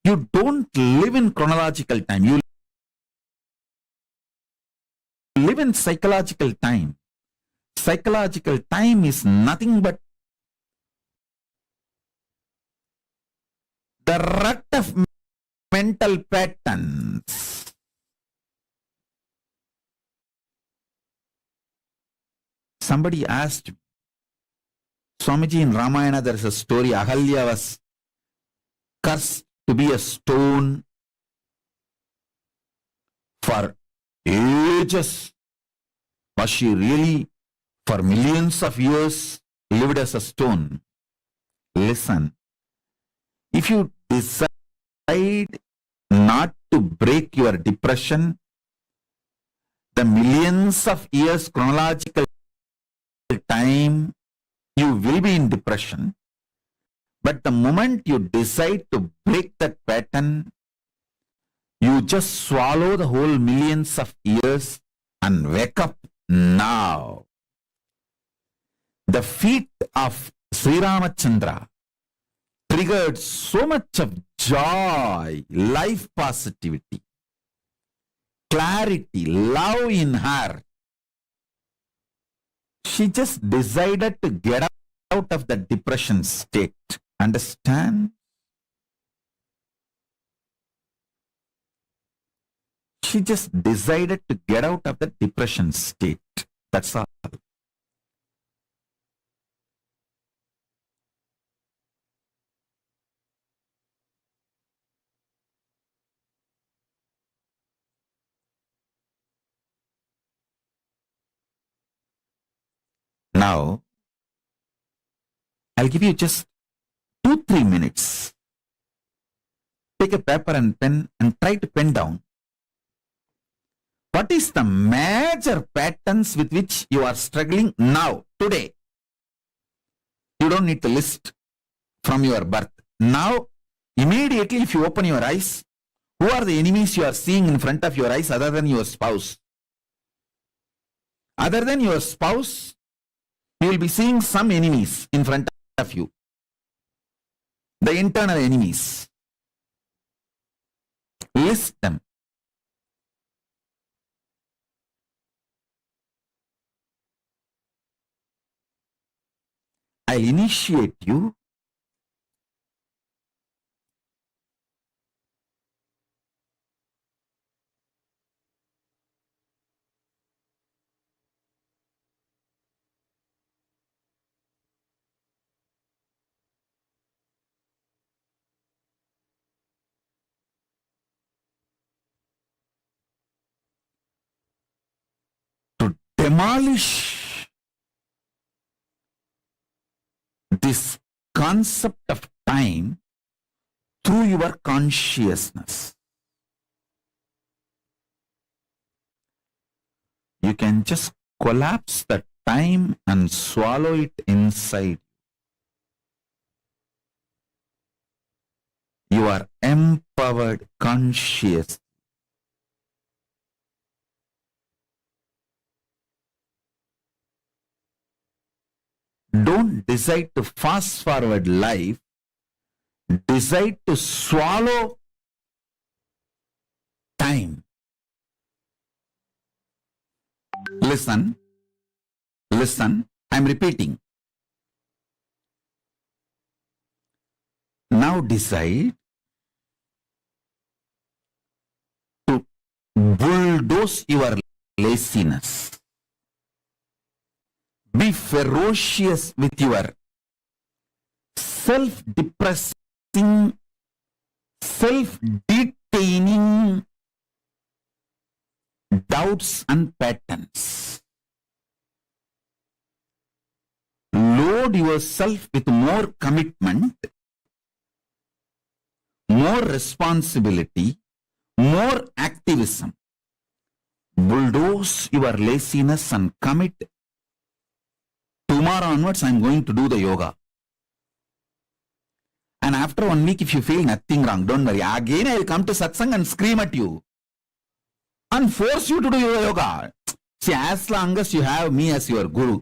You don't live in chronological time. You live in psychological time. Psychological time is nothing but the rut of mental patterns. Somebody asked me, Swamiji, in Ramayana there is a story, Ahalya was cursed to be a stone for ages. Was she really for millions of years lived as a stone? Listen, if you decide not to break your depression, the millions of years chronological time, you will be in depression. But the moment you decide to break that pattern, you just swallow the whole millions of years and wake up now. The feat of Sri Ramachandra triggered so much of joy, life positivity, clarity, love in her. She just decided to get out of the depression state. Understand? She just decided to get out of the depression state. That's all. Now, I'll give you just 2-3 minutes. Take a paper and pen and try to pen down. What is the major patterns with which you are struggling now, today? You don't need to list from your birth. Now, immediately if you open your eyes, who are the enemies you are seeing in front of your eyes other than your spouse? Other than your spouse, you will be seeing some enemies in front of you. The internal enemies. List them. I'll initiate you. To demolish this concept of time through your consciousness. You can just collapse the time and swallow it inside. You are empowered conscious. Don't decide to fast forward life. Decide to swallow time. Listen. Listen. I'm repeating. Now decide to bulldoze your laziness. Be ferocious with your self-depressing, self-detaining doubts and patterns. Load yourself with more commitment, more responsibility, more activism. Bulldoze your laziness and commit. Tomorrow onwards, I'm going to do the yoga. And after 1 week, if you feel nothing wrong, don't worry. Again, I will come to satsang and scream at you and force you to do your yoga. See, as long as you have me as your guru,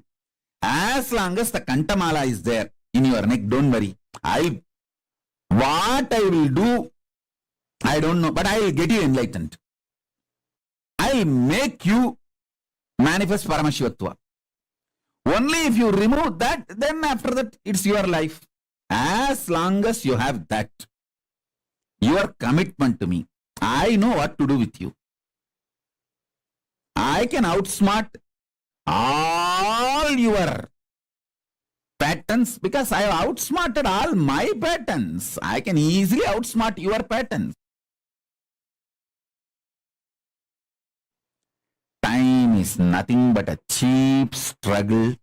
as long as the Kantamala is there in your neck, don't worry. What I will do, I don't know, but I will get you enlightened. I will make you manifest Paramashivoham. Only if you remove that, then after that, it's your life. As long as you have that, your commitment to me, I know what to do with you. I can outsmart all your patterns because I have outsmarted all my patterns. I can easily outsmart your patterns. Time is nothing but a cheap struggle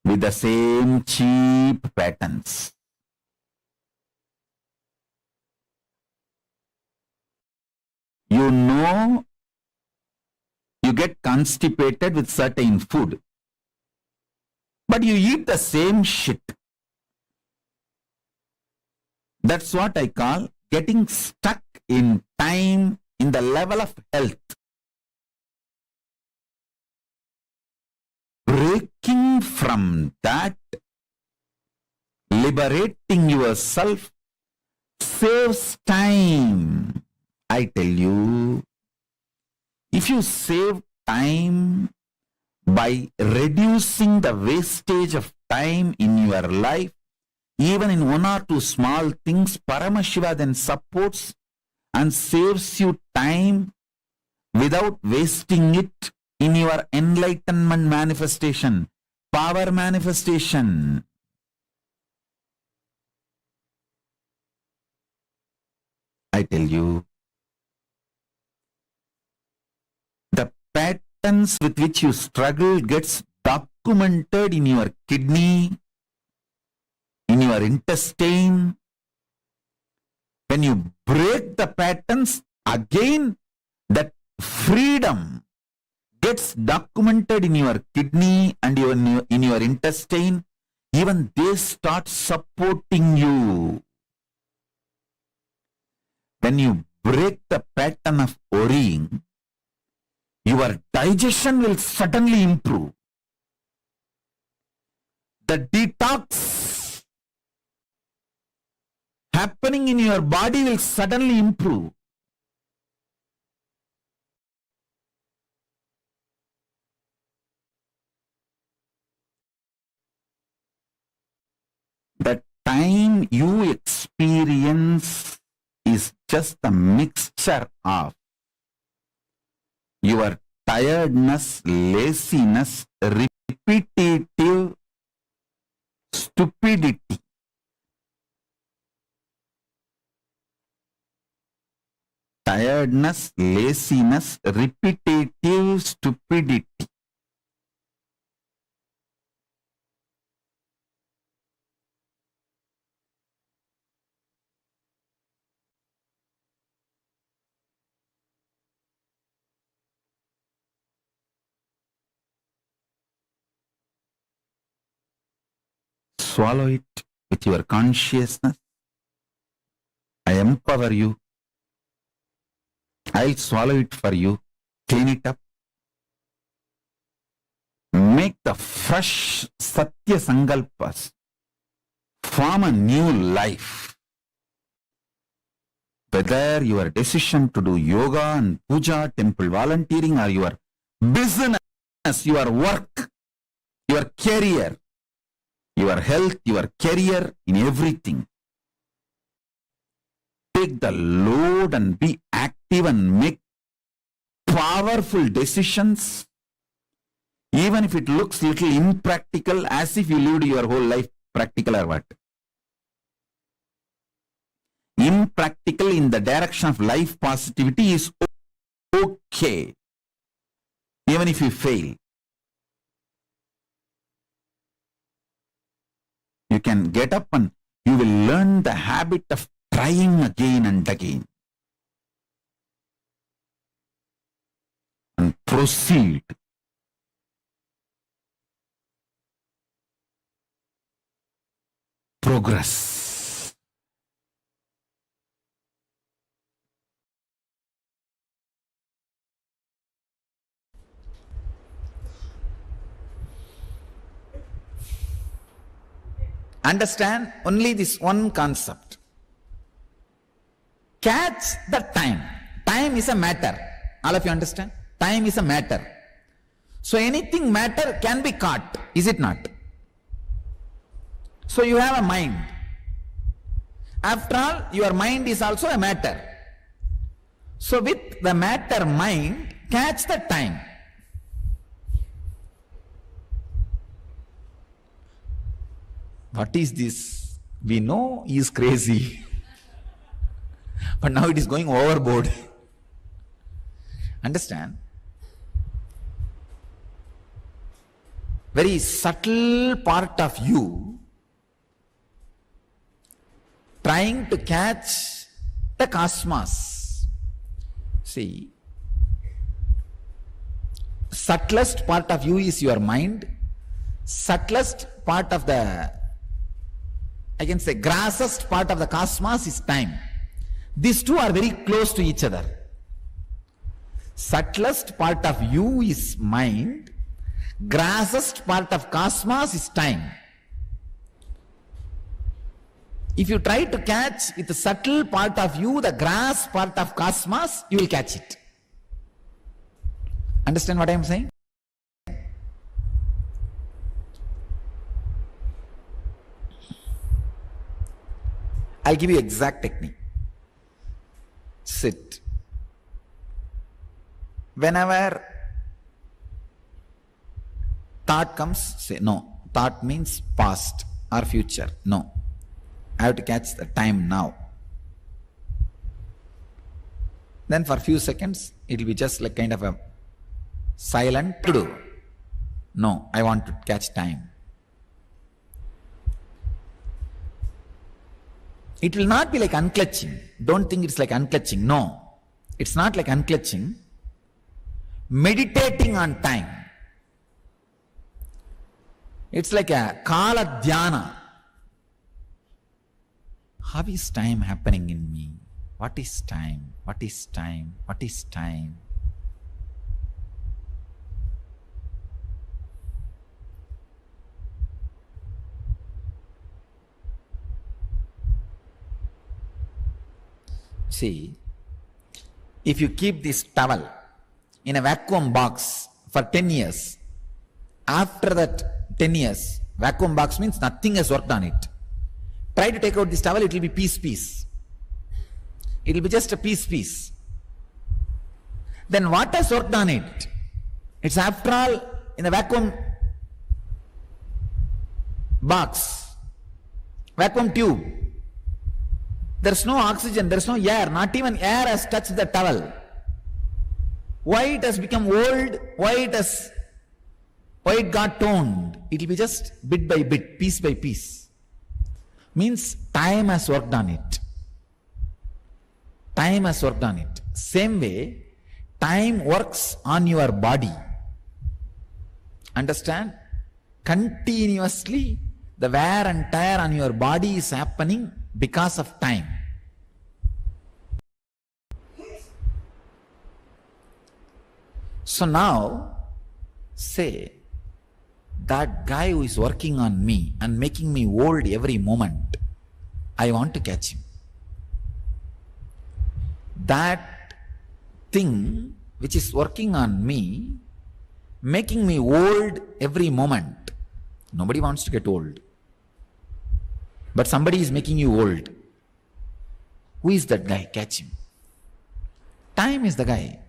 with the same cheap patterns. You know, you get constipated with certain food, but you eat the same shit. That's what I call getting stuck in time in the level of health. Breaking from that, liberating yourself saves time. I tell you, if you save time by reducing the wastage of time in your life, even in 1 or 2 small things, Paramashiva then supports and saves you time without wasting it in your enlightenment manifestation, power manifestation. I tell you, the patterns with which you struggle gets documented in your kidney, your intestine. When you break the patterns, again that freedom gets documented in your kidney and in your intestine. Even they start supporting you. When you break the pattern of worrying, your digestion will suddenly improve. The detox happening in your body will suddenly improve. The time you experience is just a mixture of your tiredness, laziness, repetitive stupidity. Tiredness, laziness, repetitive stupidity. Swallow it with your consciousness. I empower you. I'll swallow it for you. Clean it up. Make the fresh Satya Sankalpas. Form a new life. Whether your decision to do yoga and puja, temple volunteering, or your business, your work, your career, your health, your career, in everything. Take the load and be active and make powerful decisions, even if it looks little impractical, as if you lived your whole life practical or what. Impractical in the direction of life positivity is okay, even if you fail. You can get up and you will learn the habit of trying again and again. And proceed. Progress. Understand only this one concept. Catch the time. Time is a matter. All of you understand? Time is a matter. So anything matter can be caught, is it not? So you have a mind. After all, your mind is also a matter. So with the matter mind, catch the time. What is this? We know he is crazy. But now it is going overboard. Understand? Very subtle part of you trying to catch the cosmos. See, subtlest part of you is your mind. Subtlest part of the, I can say, grossest part of the cosmos is time. These two are very close to each other. Subtlest part of you is mind. Grossest part of cosmos is time. If you try to catch with the subtle part of you, the gross part of cosmos, you will catch it. Understand what I am saying? I'll give you exact technique. Sit. Whenever thought comes, say no. Thought means past or future. No. I have to catch the time now. Then for a few seconds, it will be just like kind of a silent to do. No, I want to catch time. It will not be like unclutching. Don't think it's like unclutching. No, it's not like unclutching. Meditating on time. It's like a Kaala Dhyana. How is time happening in me? What is time? What is time? What is time? See, if you keep this towel in a vacuum box for 10 years, after that 10 years, vacuum box means nothing has worked on it. Try to take out this towel, it will be piece. It will be just a piece. Then what has worked on it? It's after all in the vacuum box, vacuum tube. There's no oxygen, there's no air, not even air has touched the towel. Why it has become old? Why it got toned? It will be just bit by bit, piece by piece. Means time has worked on it. Time has worked on it. Same way, time works on your body. Understand? Continuously, the wear and tear on your body is happening because of time. So now, say, that guy who is working on me and making me old every moment, I want to catch him. That thing which is working on me, making me old every moment. Nobody wants to get old. But somebody is making you old. Who is that guy? Catch him. Time is the guy.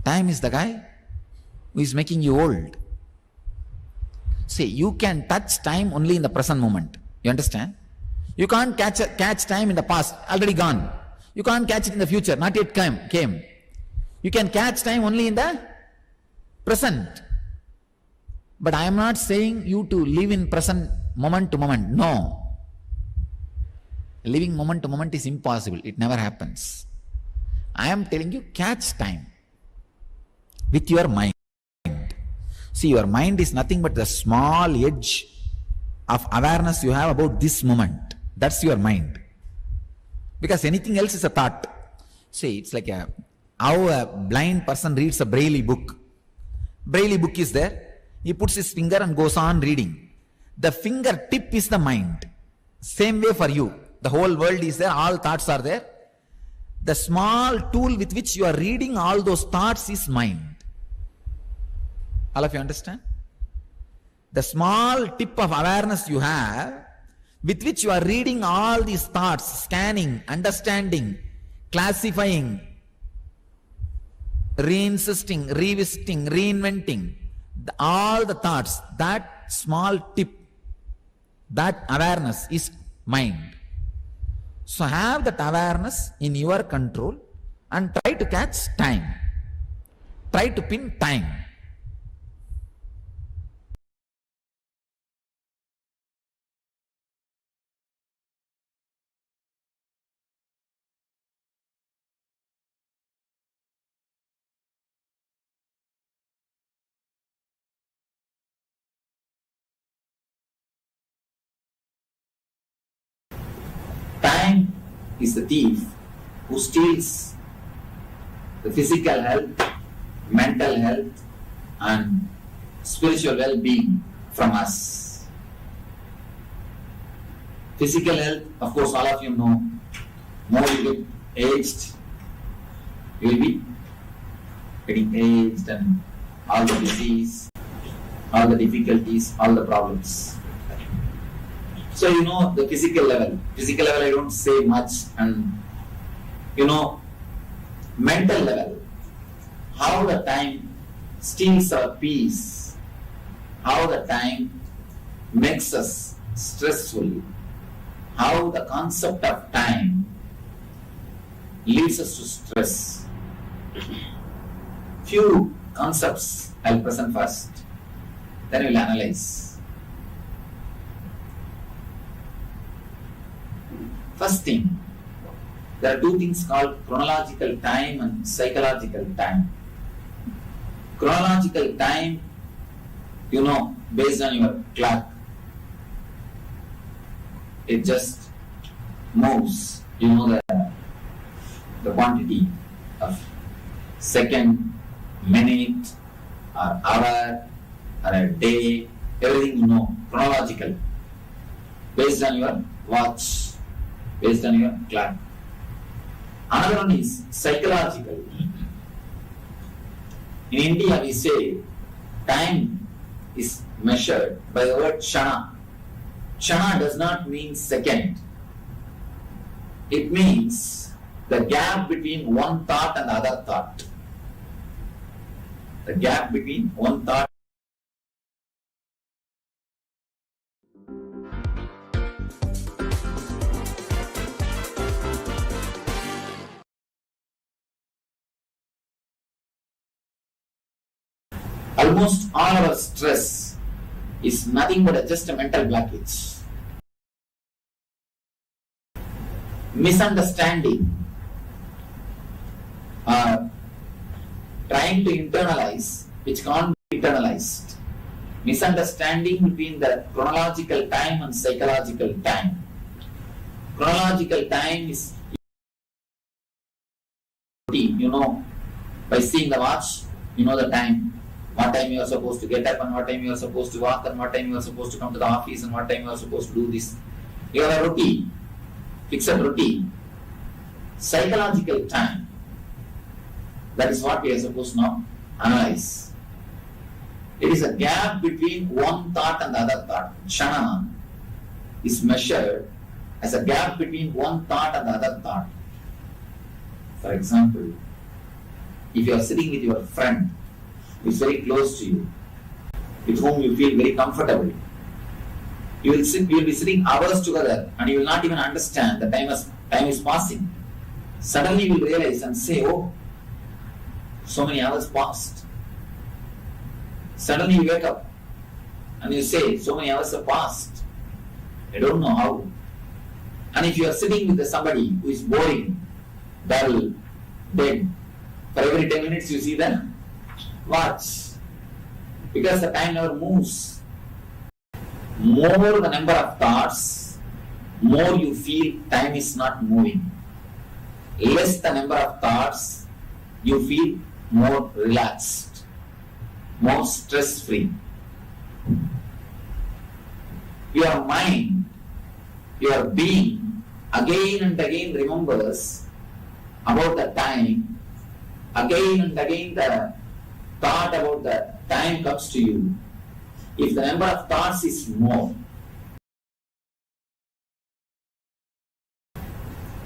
Time is the guy who is making you old. See, you can touch time only in the present moment. You understand? You can't catch time in the past, already gone. You can't catch it in the future, not yet came. You can catch time only in the present. But I am not saying you to live in present moment to moment. No. Living moment to moment is impossible. It never happens. I am telling you, catch time with your mind. See, your mind is nothing but the small edge of awareness you have about this moment. That's your mind. Because anything else is a thought. See, it's like how a blind person reads a Braille book. Braille book is there. He puts his finger and goes on reading. The fingertip is the mind. Same way for you. The whole world is there. All thoughts are there. The small tool with which you are reading all those thoughts is mind. All of you understand? The small tip of awareness you have, with which you are reading all these thoughts, scanning, understanding, classifying, reinsisting, revisiting, reinventing, all the thoughts, that small tip, that awareness is mind. So have that awareness in your control and try to catch time. Try to pin time. Time is the thief who steals the physical health, mental health, and spiritual well-being from us. Physical health, of course, all of you know, more you get aged, you will be getting aged and all the disease, all the difficulties, all the problems. So you know the physical level. Physical level I don't say much, and you know mental level. How the time steals our peace. How the time makes us stressful. How the concept of time leads us to stress. Few concepts I'll present first, then we'll analyze. first thing, there are two things called chronological time and psychological time. Chronological time, you know, based on your clock, it just moves. You know the quantity of second, minute, or hour, or a day, everything you know, chronological, based on your watch, based on your clock. Another one is psychological. In India, we say time is measured by the word kshana. Kshana does not mean second. It means the gap between one thought and the other thought. The gap between one thought. Almost all our stress is nothing but just a mental blockage. Misunderstanding or trying to internalize which can't be internalized. Misunderstanding between the chronological time and psychological time. Chronological time is, you know, by seeing the watch, you know the time. What time you are supposed to get up and what time you are supposed to walk and what time you are supposed to come to the office and what time you are supposed to do this. You have a routine, fixed routine. Psychological time, that is what we are supposed to now analyze. It is a gap between one thought and the other thought. Kshana is measured as a gap between one thought and the other thought. For example, if you are sitting with your friend who is very close to you, with whom you feel very comfortable, you will be sitting hours together and you will not even understand the time is passing. Suddenly you will realize and say, oh, so many hours passed. Suddenly you wake up and you say, so many hours have passed. I don't know how. And if you are sitting with somebody who is boring, dull, dead, for every 10 minutes you see them, watch. Because the time never moves. More the number of thoughts, more you feel time is not moving. Less the number of thoughts, you feel more relaxed, more stress-free. Your mind, your being, again and again remembers about the time. Again and again the thought about the time comes to you. If the number of thoughts is more,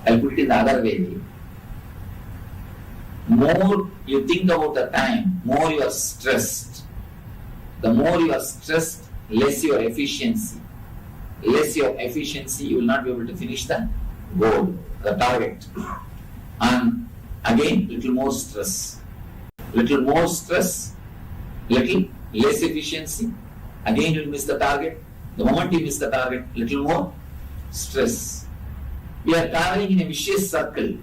I'll put it in the other way. More you think about the time, more you are stressed. The more you are stressed, less your efficiency. Less your efficiency, you will not be able to finish the goal, the target. And again, little more stress. Little more stress, little less efficiency. Again, you will miss the target. The moment you miss the target, little more stress. We are traveling in a vicious circle,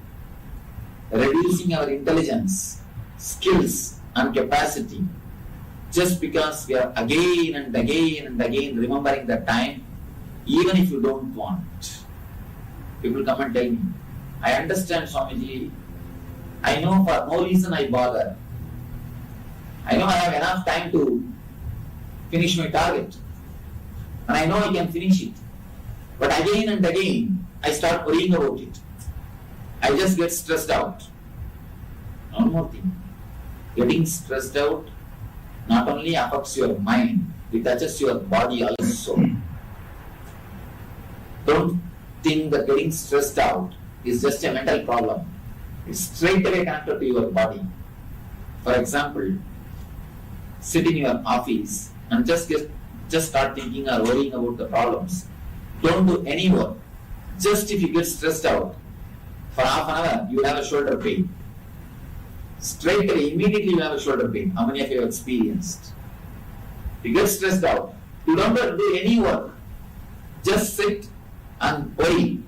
reducing our intelligence, skills, and capacity just because we are again and again and again remembering the time, even if you don't want. People come and tell me, I understand, Swamiji. I know for no reason I bother. I know I have enough time to finish my target. And I know I can finish it. But again and again, I start worrying about it. I just get stressed out. One more thing. Getting stressed out not only affects your mind, it touches your body also. Don't think that getting stressed out is just a mental problem. It's straight away connected to your body. For example, sit in your office and just start thinking or worrying about the problems. Don't do any work. Just if you get stressed out, for half an hour, you will have a shoulder pain. Straight away, immediately you have a shoulder pain. How many of you have experienced? You get stressed out. You don't have to do any work. Just sit and worry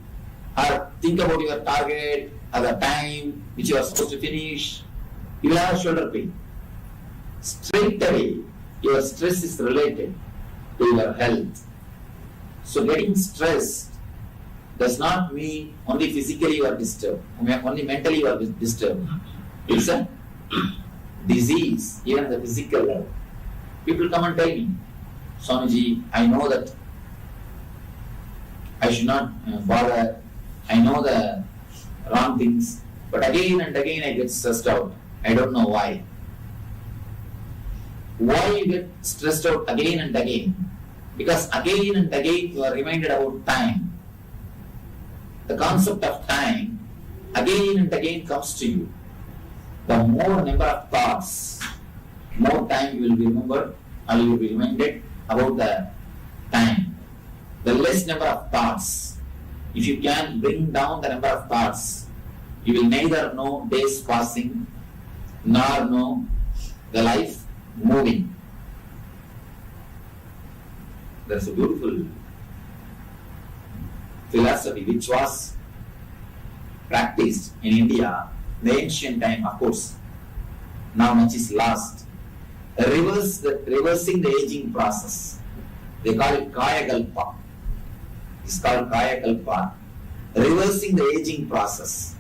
or think about your target or the time which you are supposed to finish, you will have shoulder pain. Straight away, your stress is related to your health. So getting stressed does not mean only physically you are disturbed, only mentally you are disturbed. It's a disease, even the physical level. People come and tell me, Swamiji, I know that I should not bother, I know the wrong things, but again and again I get stressed out. I don't know why. Why you get stressed out again and again? Because again and again you are reminded about time. The concept of time again and again comes to you. The more number of thoughts, more time you will be remembered or you will be reminded about the time. The less number of thoughts, if you can bring down the number of thoughts, you will neither know days passing nor know the life moving. That's a beautiful philosophy which was practiced in India in the ancient time, of course. Now much is lost. Reversing the aging process. They call it Kaya Kalpa. It's called Kaya Kalpa. Reversing the aging process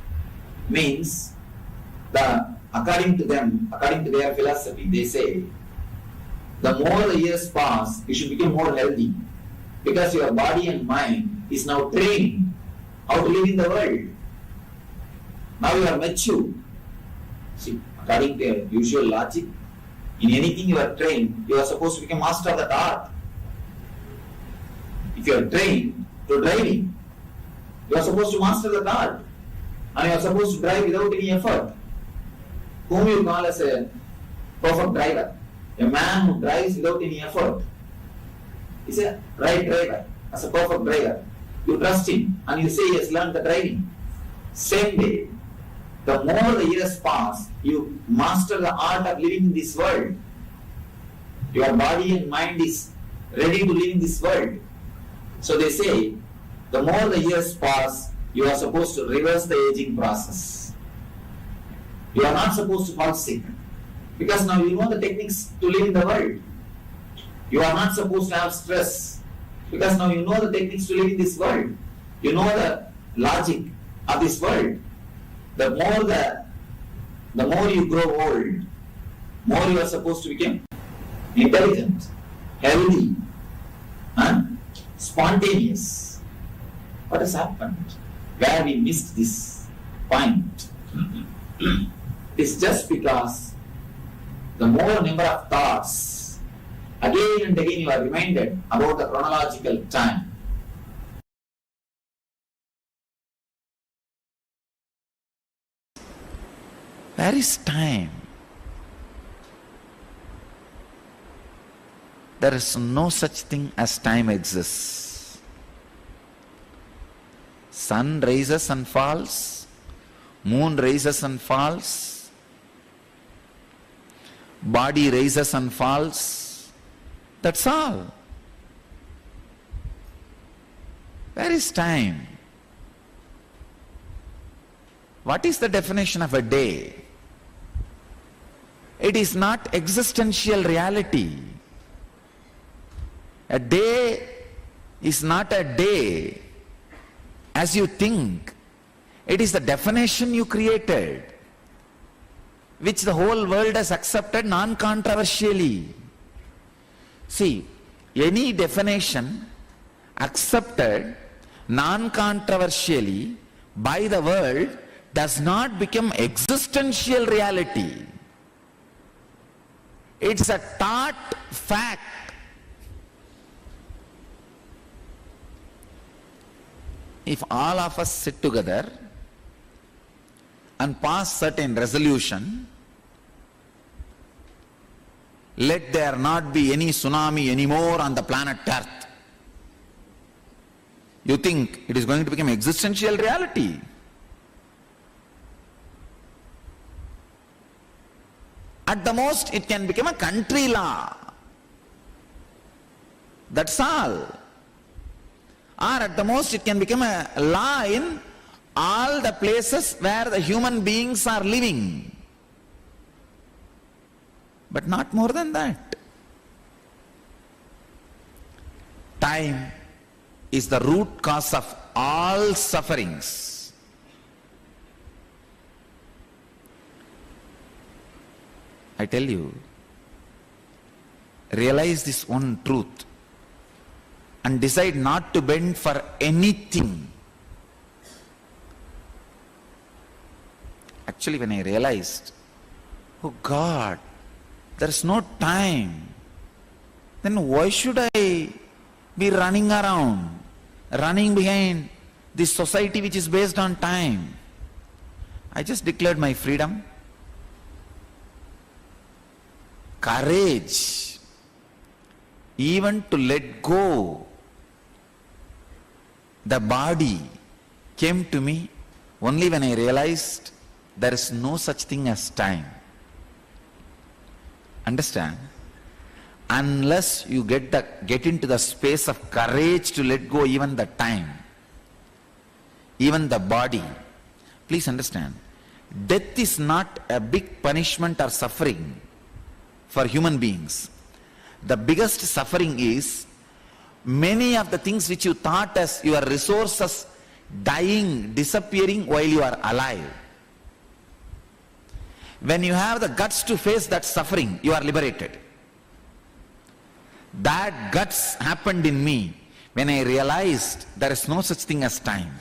means according to them, according to their philosophy, they say the more the years pass, you should become more healthy because your body and mind is now trained how to live in the world. Now you are mature. See, according to their usual logic, in anything you are trained, you are supposed to become master of that art. If you are trained to driving, you are supposed to master that art. And you are supposed to drive without any effort. Whom you call as a perfect driver? A man who drives without any effort is a right driver, as a perfect driver. You trust him and you say he has learned the driving. Same way, the more the years pass, you master the art of living in this world. Your body and mind is ready to live in this world. So they say, the more the years pass, you are supposed to reverse the aging process. You are not supposed to fall sick. Because now you know the techniques to live in the world. You are not supposed to have stress. Because now you know the techniques to live in this world. You know the logic of this world. The more you grow old, more you are supposed to become intelligent, healthy, and spontaneous. What has happened? Where we missed this point? It's just because the more number of thoughts, again and again you are reminded about the chronological time. Where is time? There is no such thing as time exists. Sun rises and falls, moon rises and falls, body rises and falls. That's all. Where is time? What is the definition of a day? It is not existential reality. A day is not a day as you think. It is the definition you created, which the whole world has accepted non-controversially. See, any definition accepted non-controversially by the world does not become existential reality. It's a taught fact. If all of us sit together and pass certain resolution, let there not be any tsunami anymore on the planet Earth, you think it is going to become existential reality? At the most, it can become a country law. That's all. Or at the most, it can become a law in all the places where the human beings are living. But not more than that. Time is the root cause of all sufferings. I tell you, realize this one truth and decide not to bend for anything. Actually, when I realized, oh God, there's no time, then why should I be running around, running behind this society which is based on time? I just declared my freedom. Courage, even to let go. The body came to me only when I realized there is no such thing as time. Understand? Unless you get into the space of courage to let go even the time, even the body. Please understand, death is not a big punishment or suffering for human beings. The biggest suffering is many of the things which you thought as your resources dying, disappearing while you are alive. When you have the guts to face that suffering, you are liberated. That guts happened in me when I realized there is no such thing as time.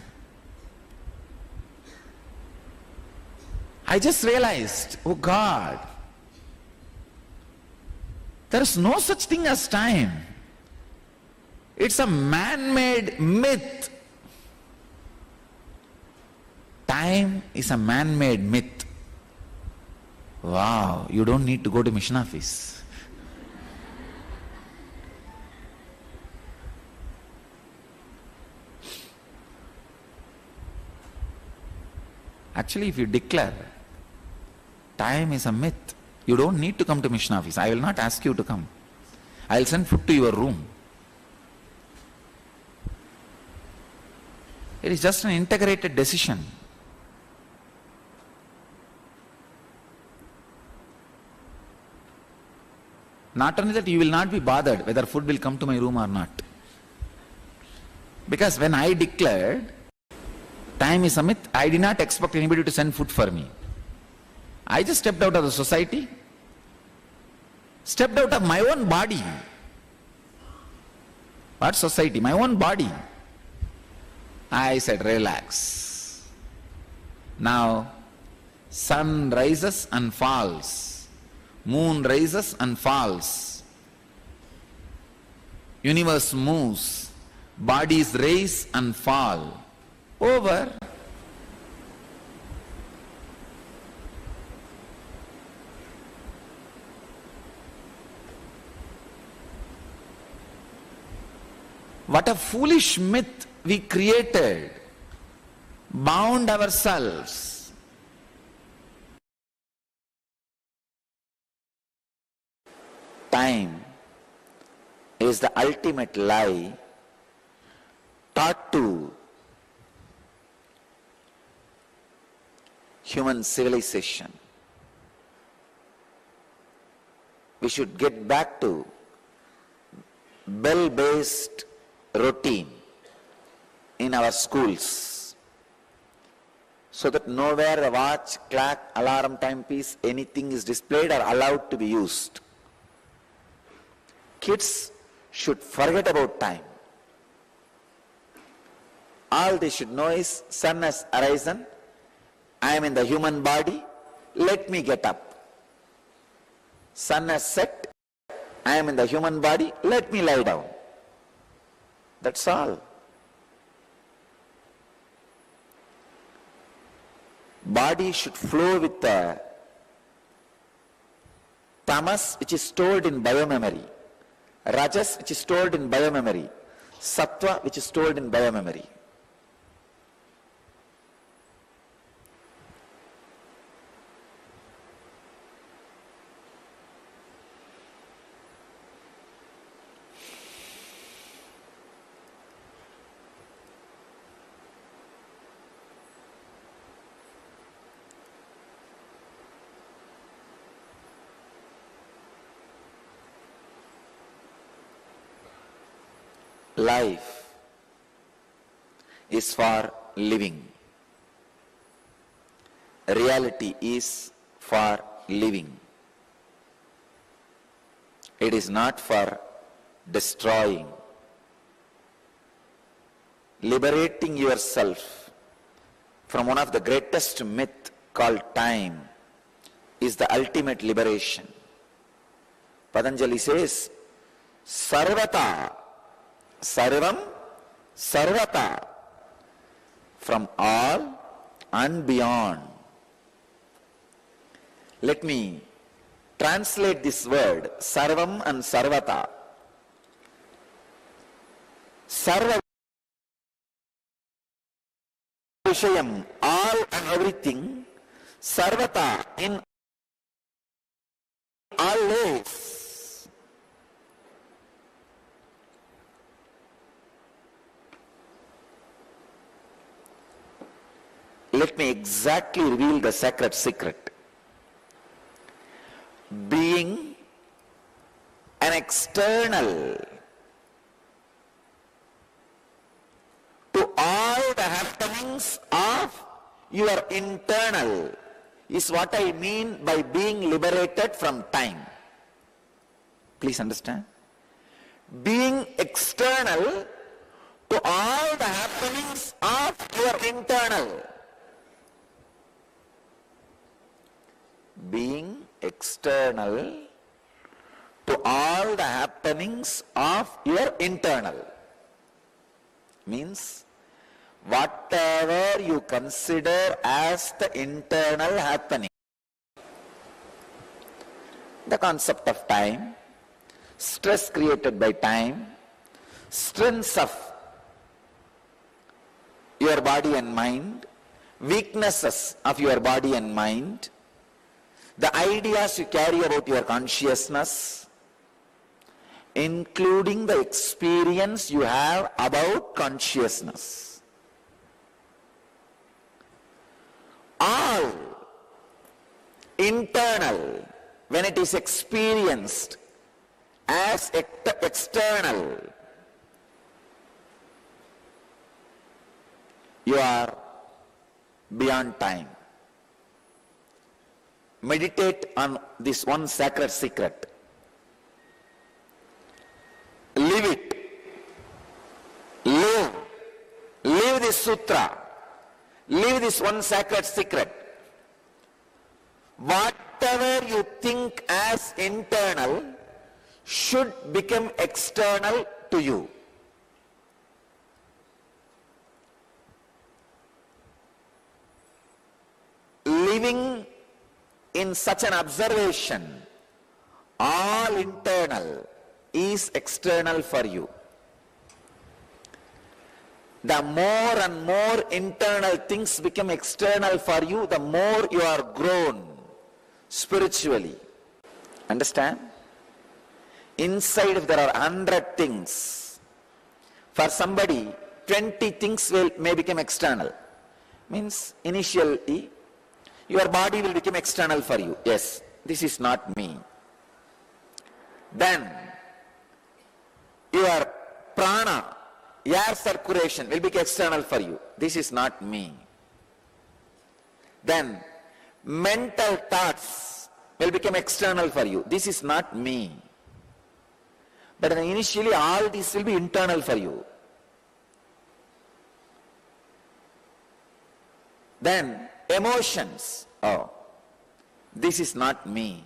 I just realized, oh God, there is no such thing as time. It's a man-made myth. Time is a man-made myth. Wow, you don't need to go to mission office. Actually, if you declare time is a myth, you don't need to come to mission office. I will not ask you to come. I will send food to your room. It is just an integrated decision. Not only that, you will not be bothered whether food will come to my room or not. Because when I declared time is a myth, I did not expect anybody to send food for me. I just stepped out of the society, stepped out of my own body. What society? My own body. I said, relax. Now, sun rises and falls. Moon rises and falls. Universe moves. Bodies rise and fall. Over. What a foolish myth we created, bound ourselves. Time is the ultimate lie taught to human civilization. We should get back to bell-based routine in our schools, so that nowhere a watch, clock, alarm, timepiece, anything is displayed or allowed to be used. Kids should forget about time. All they should know is sun has arisen, I am in the human body, let me get up. Sun has set, I am in the human body, let me lie down. That's all. Body should flow with the tamas, which is stored in biomemory, rajas, which is stored in biomemory, sattva, which is stored in biomemory. life is for living. Reality is for living. It is not for destroying. Liberating yourself from one of the greatest myth called time is the ultimate liberation. Patanjali says, Sarvata, Sarvam, Sarvata, from all and beyond. Let me translate this word, Sarvam and Sarvata. Sarva Vishayam, all and everything, Sarvata, in all ways. Let me exactly reveal the sacred secret. Being an external to all the happenings of your internal is what I mean by being liberated from time. Please understand. Being external to all the happenings of your internal. Being external to all the happenings of your internal means whatever you consider as the internal happening. The concept of time, stress created by time, strengths of your body and mind, weaknesses of your body and mind, the ideas you carry about your consciousness, including the experience you have about consciousness. All internal, when it is experienced as external, you are beyond time. Meditate on this one sacred secret. Live it. Live this sutra. Live this one sacred secret. Whatever you think as internal should become external to you. Living in such an observation, all internal is external for you. The more and more internal things become external for you, the more you are grown spiritually. Understand? Inside, if there are 100 things, for somebody 20 things may become external. Means initially your body will become external for you. Yes, this is not me. Then your prana, air circulation will become external for you. This is not me. Then mental thoughts will become external for you. This is not me. But initially all these will be internal for you. Then emotions. Oh, this is not me.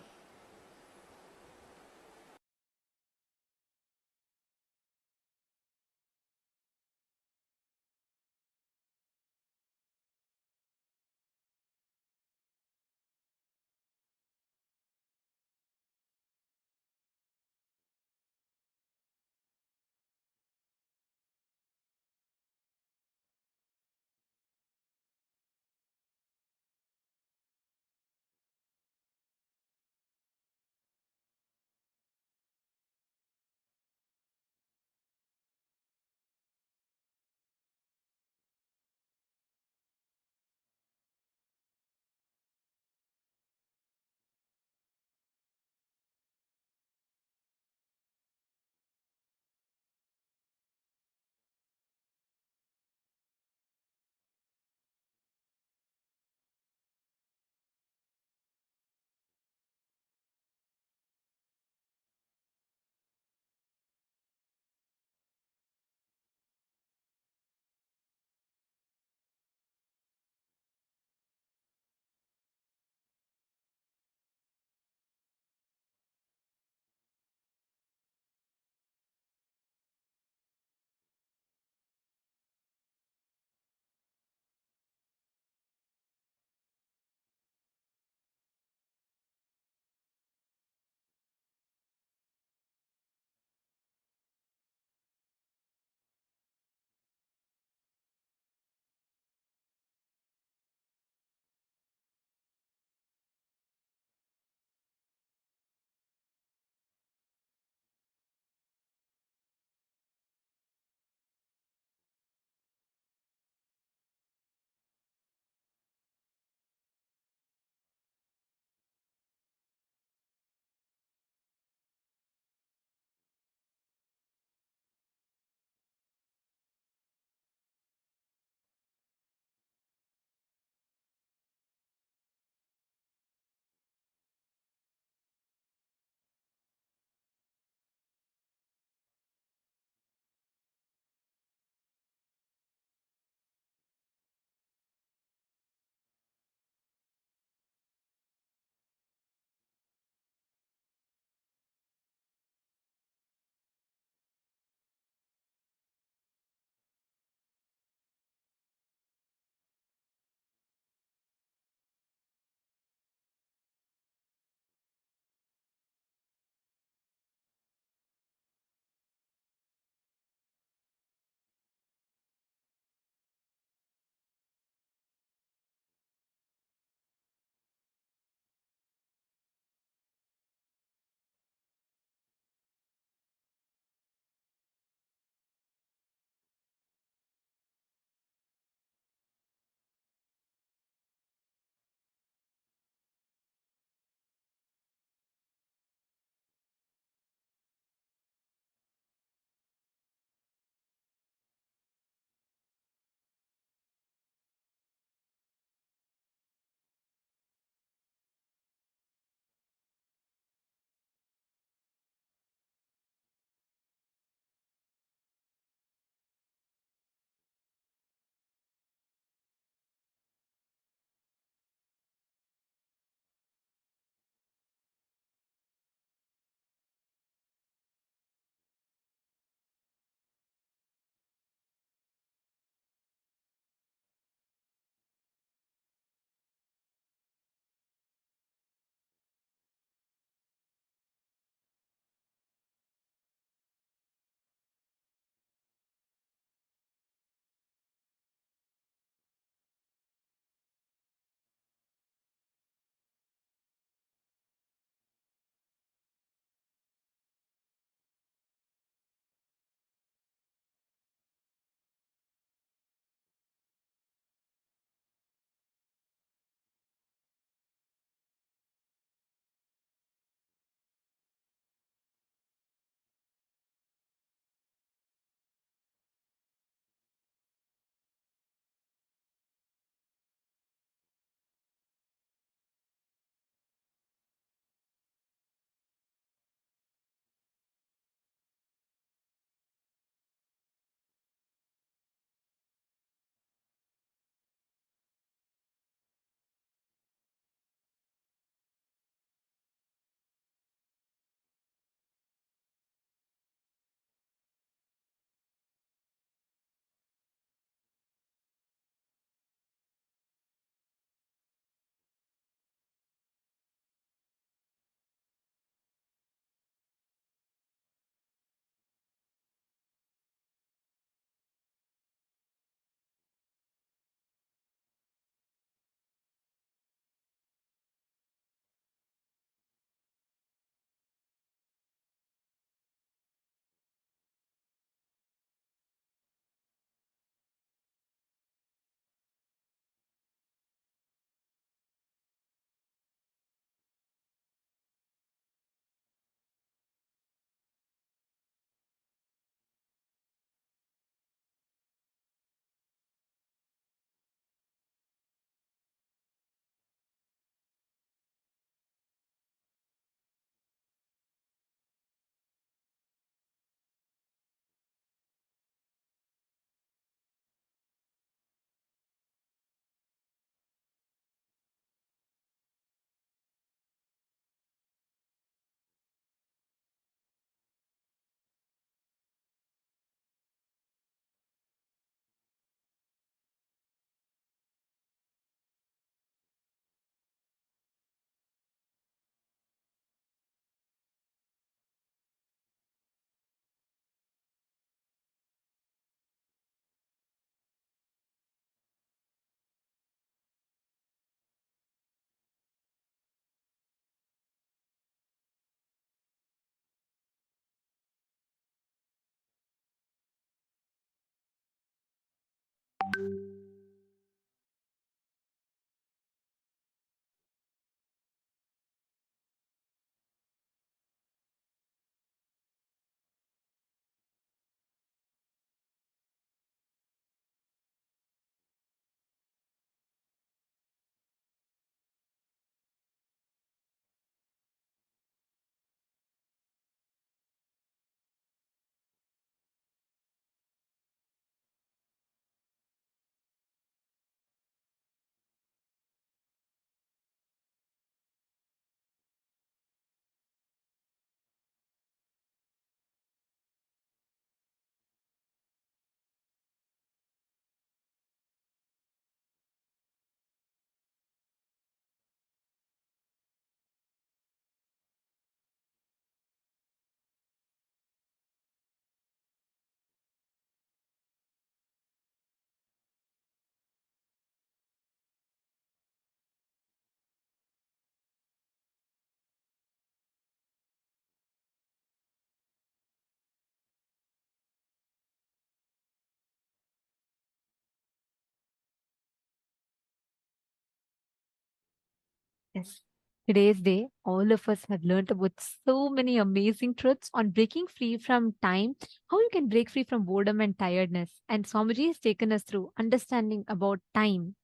Yes. Today's day, all of us have learned about so many amazing truths on breaking free from time, how you can break free from boredom and tiredness. And Swamiji has taken us through understanding about time,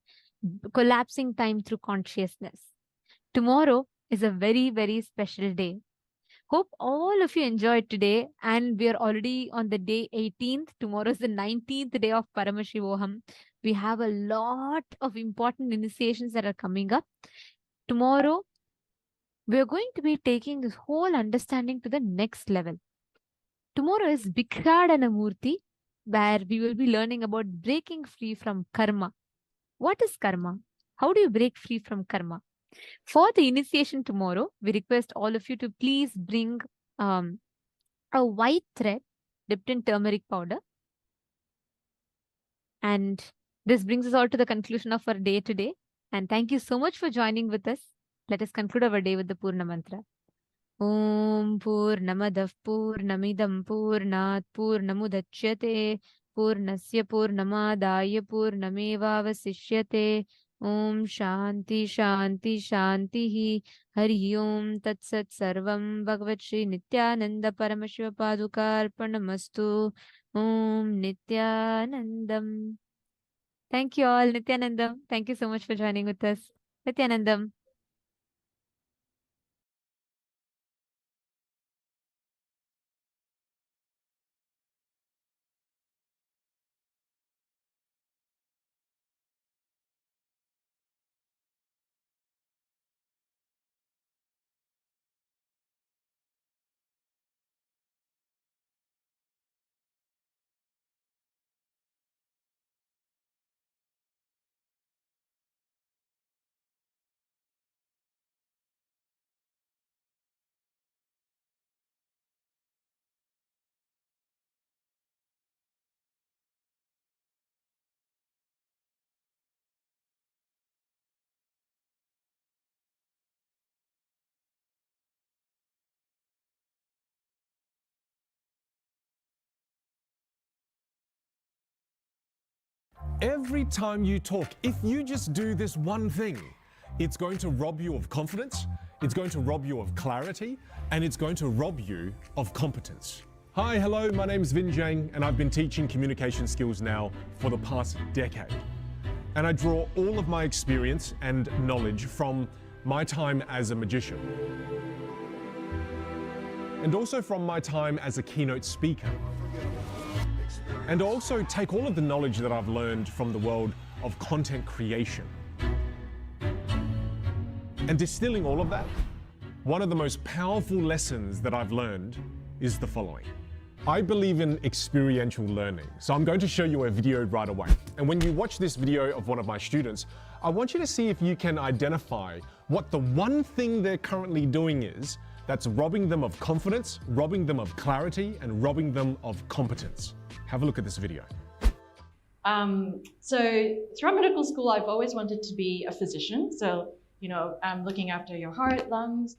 collapsing time through consciousness. Tomorrow is a very, very special day. Hope all of you enjoyed today. And we are already on the day 18th. Tomorrow is the 19th day of Paramashivoham. We have a lot of important initiations that are coming up. Tomorrow, we are going to be taking this whole understanding to the next level. Tomorrow is Bikshadana Murti, where we will be learning about breaking free from karma. What is karma? How do you break free from karma? For the initiation tomorrow, we request all of you to please bring a white thread dipped in turmeric powder. And this brings us all to the conclusion of our day today. And thank you so much for joining with us. Let us conclude our day with the Purna Mantra. Om Purnamadah Purnamidam Purnat Purnamudachyate Purnasya Purnamadaya Purnamevavasishyate Om Shanti Shanti Shantihi Hari Om Tat Sat Sarvam Bhagavat Shri Nithyananda Paramashiva Padukarpanamastu Om Nithyanandam. Thank you all, Nithyanandam. Thank you so much for joining with us. Nithyanandam. Every time you talk, if you just do this one thing, it's going to rob you of confidence, it's going to rob you of clarity, and it's going to rob you of competence. Hi, hello, my name is Vin Zhang, and I've been teaching communication skills now for the past decade. And I draw all of my experience and knowledge from my time as a magician, and also from my time as a keynote speaker. And also take all of the knowledge that I've learned from the world of content creation. And distilling all of that, one of the most powerful lessons that I've learned is the following. I believe in experiential learning, so I'm going to show you a video right away. And when you watch this video of one of my students, I want you to see if you can identify what the one thing they're currently doing is that's robbing them of confidence, robbing them of clarity, and robbing them of competence. Have a look at this video. So throughout medical school, I've always wanted to be a physician. So, looking after your heart, lungs,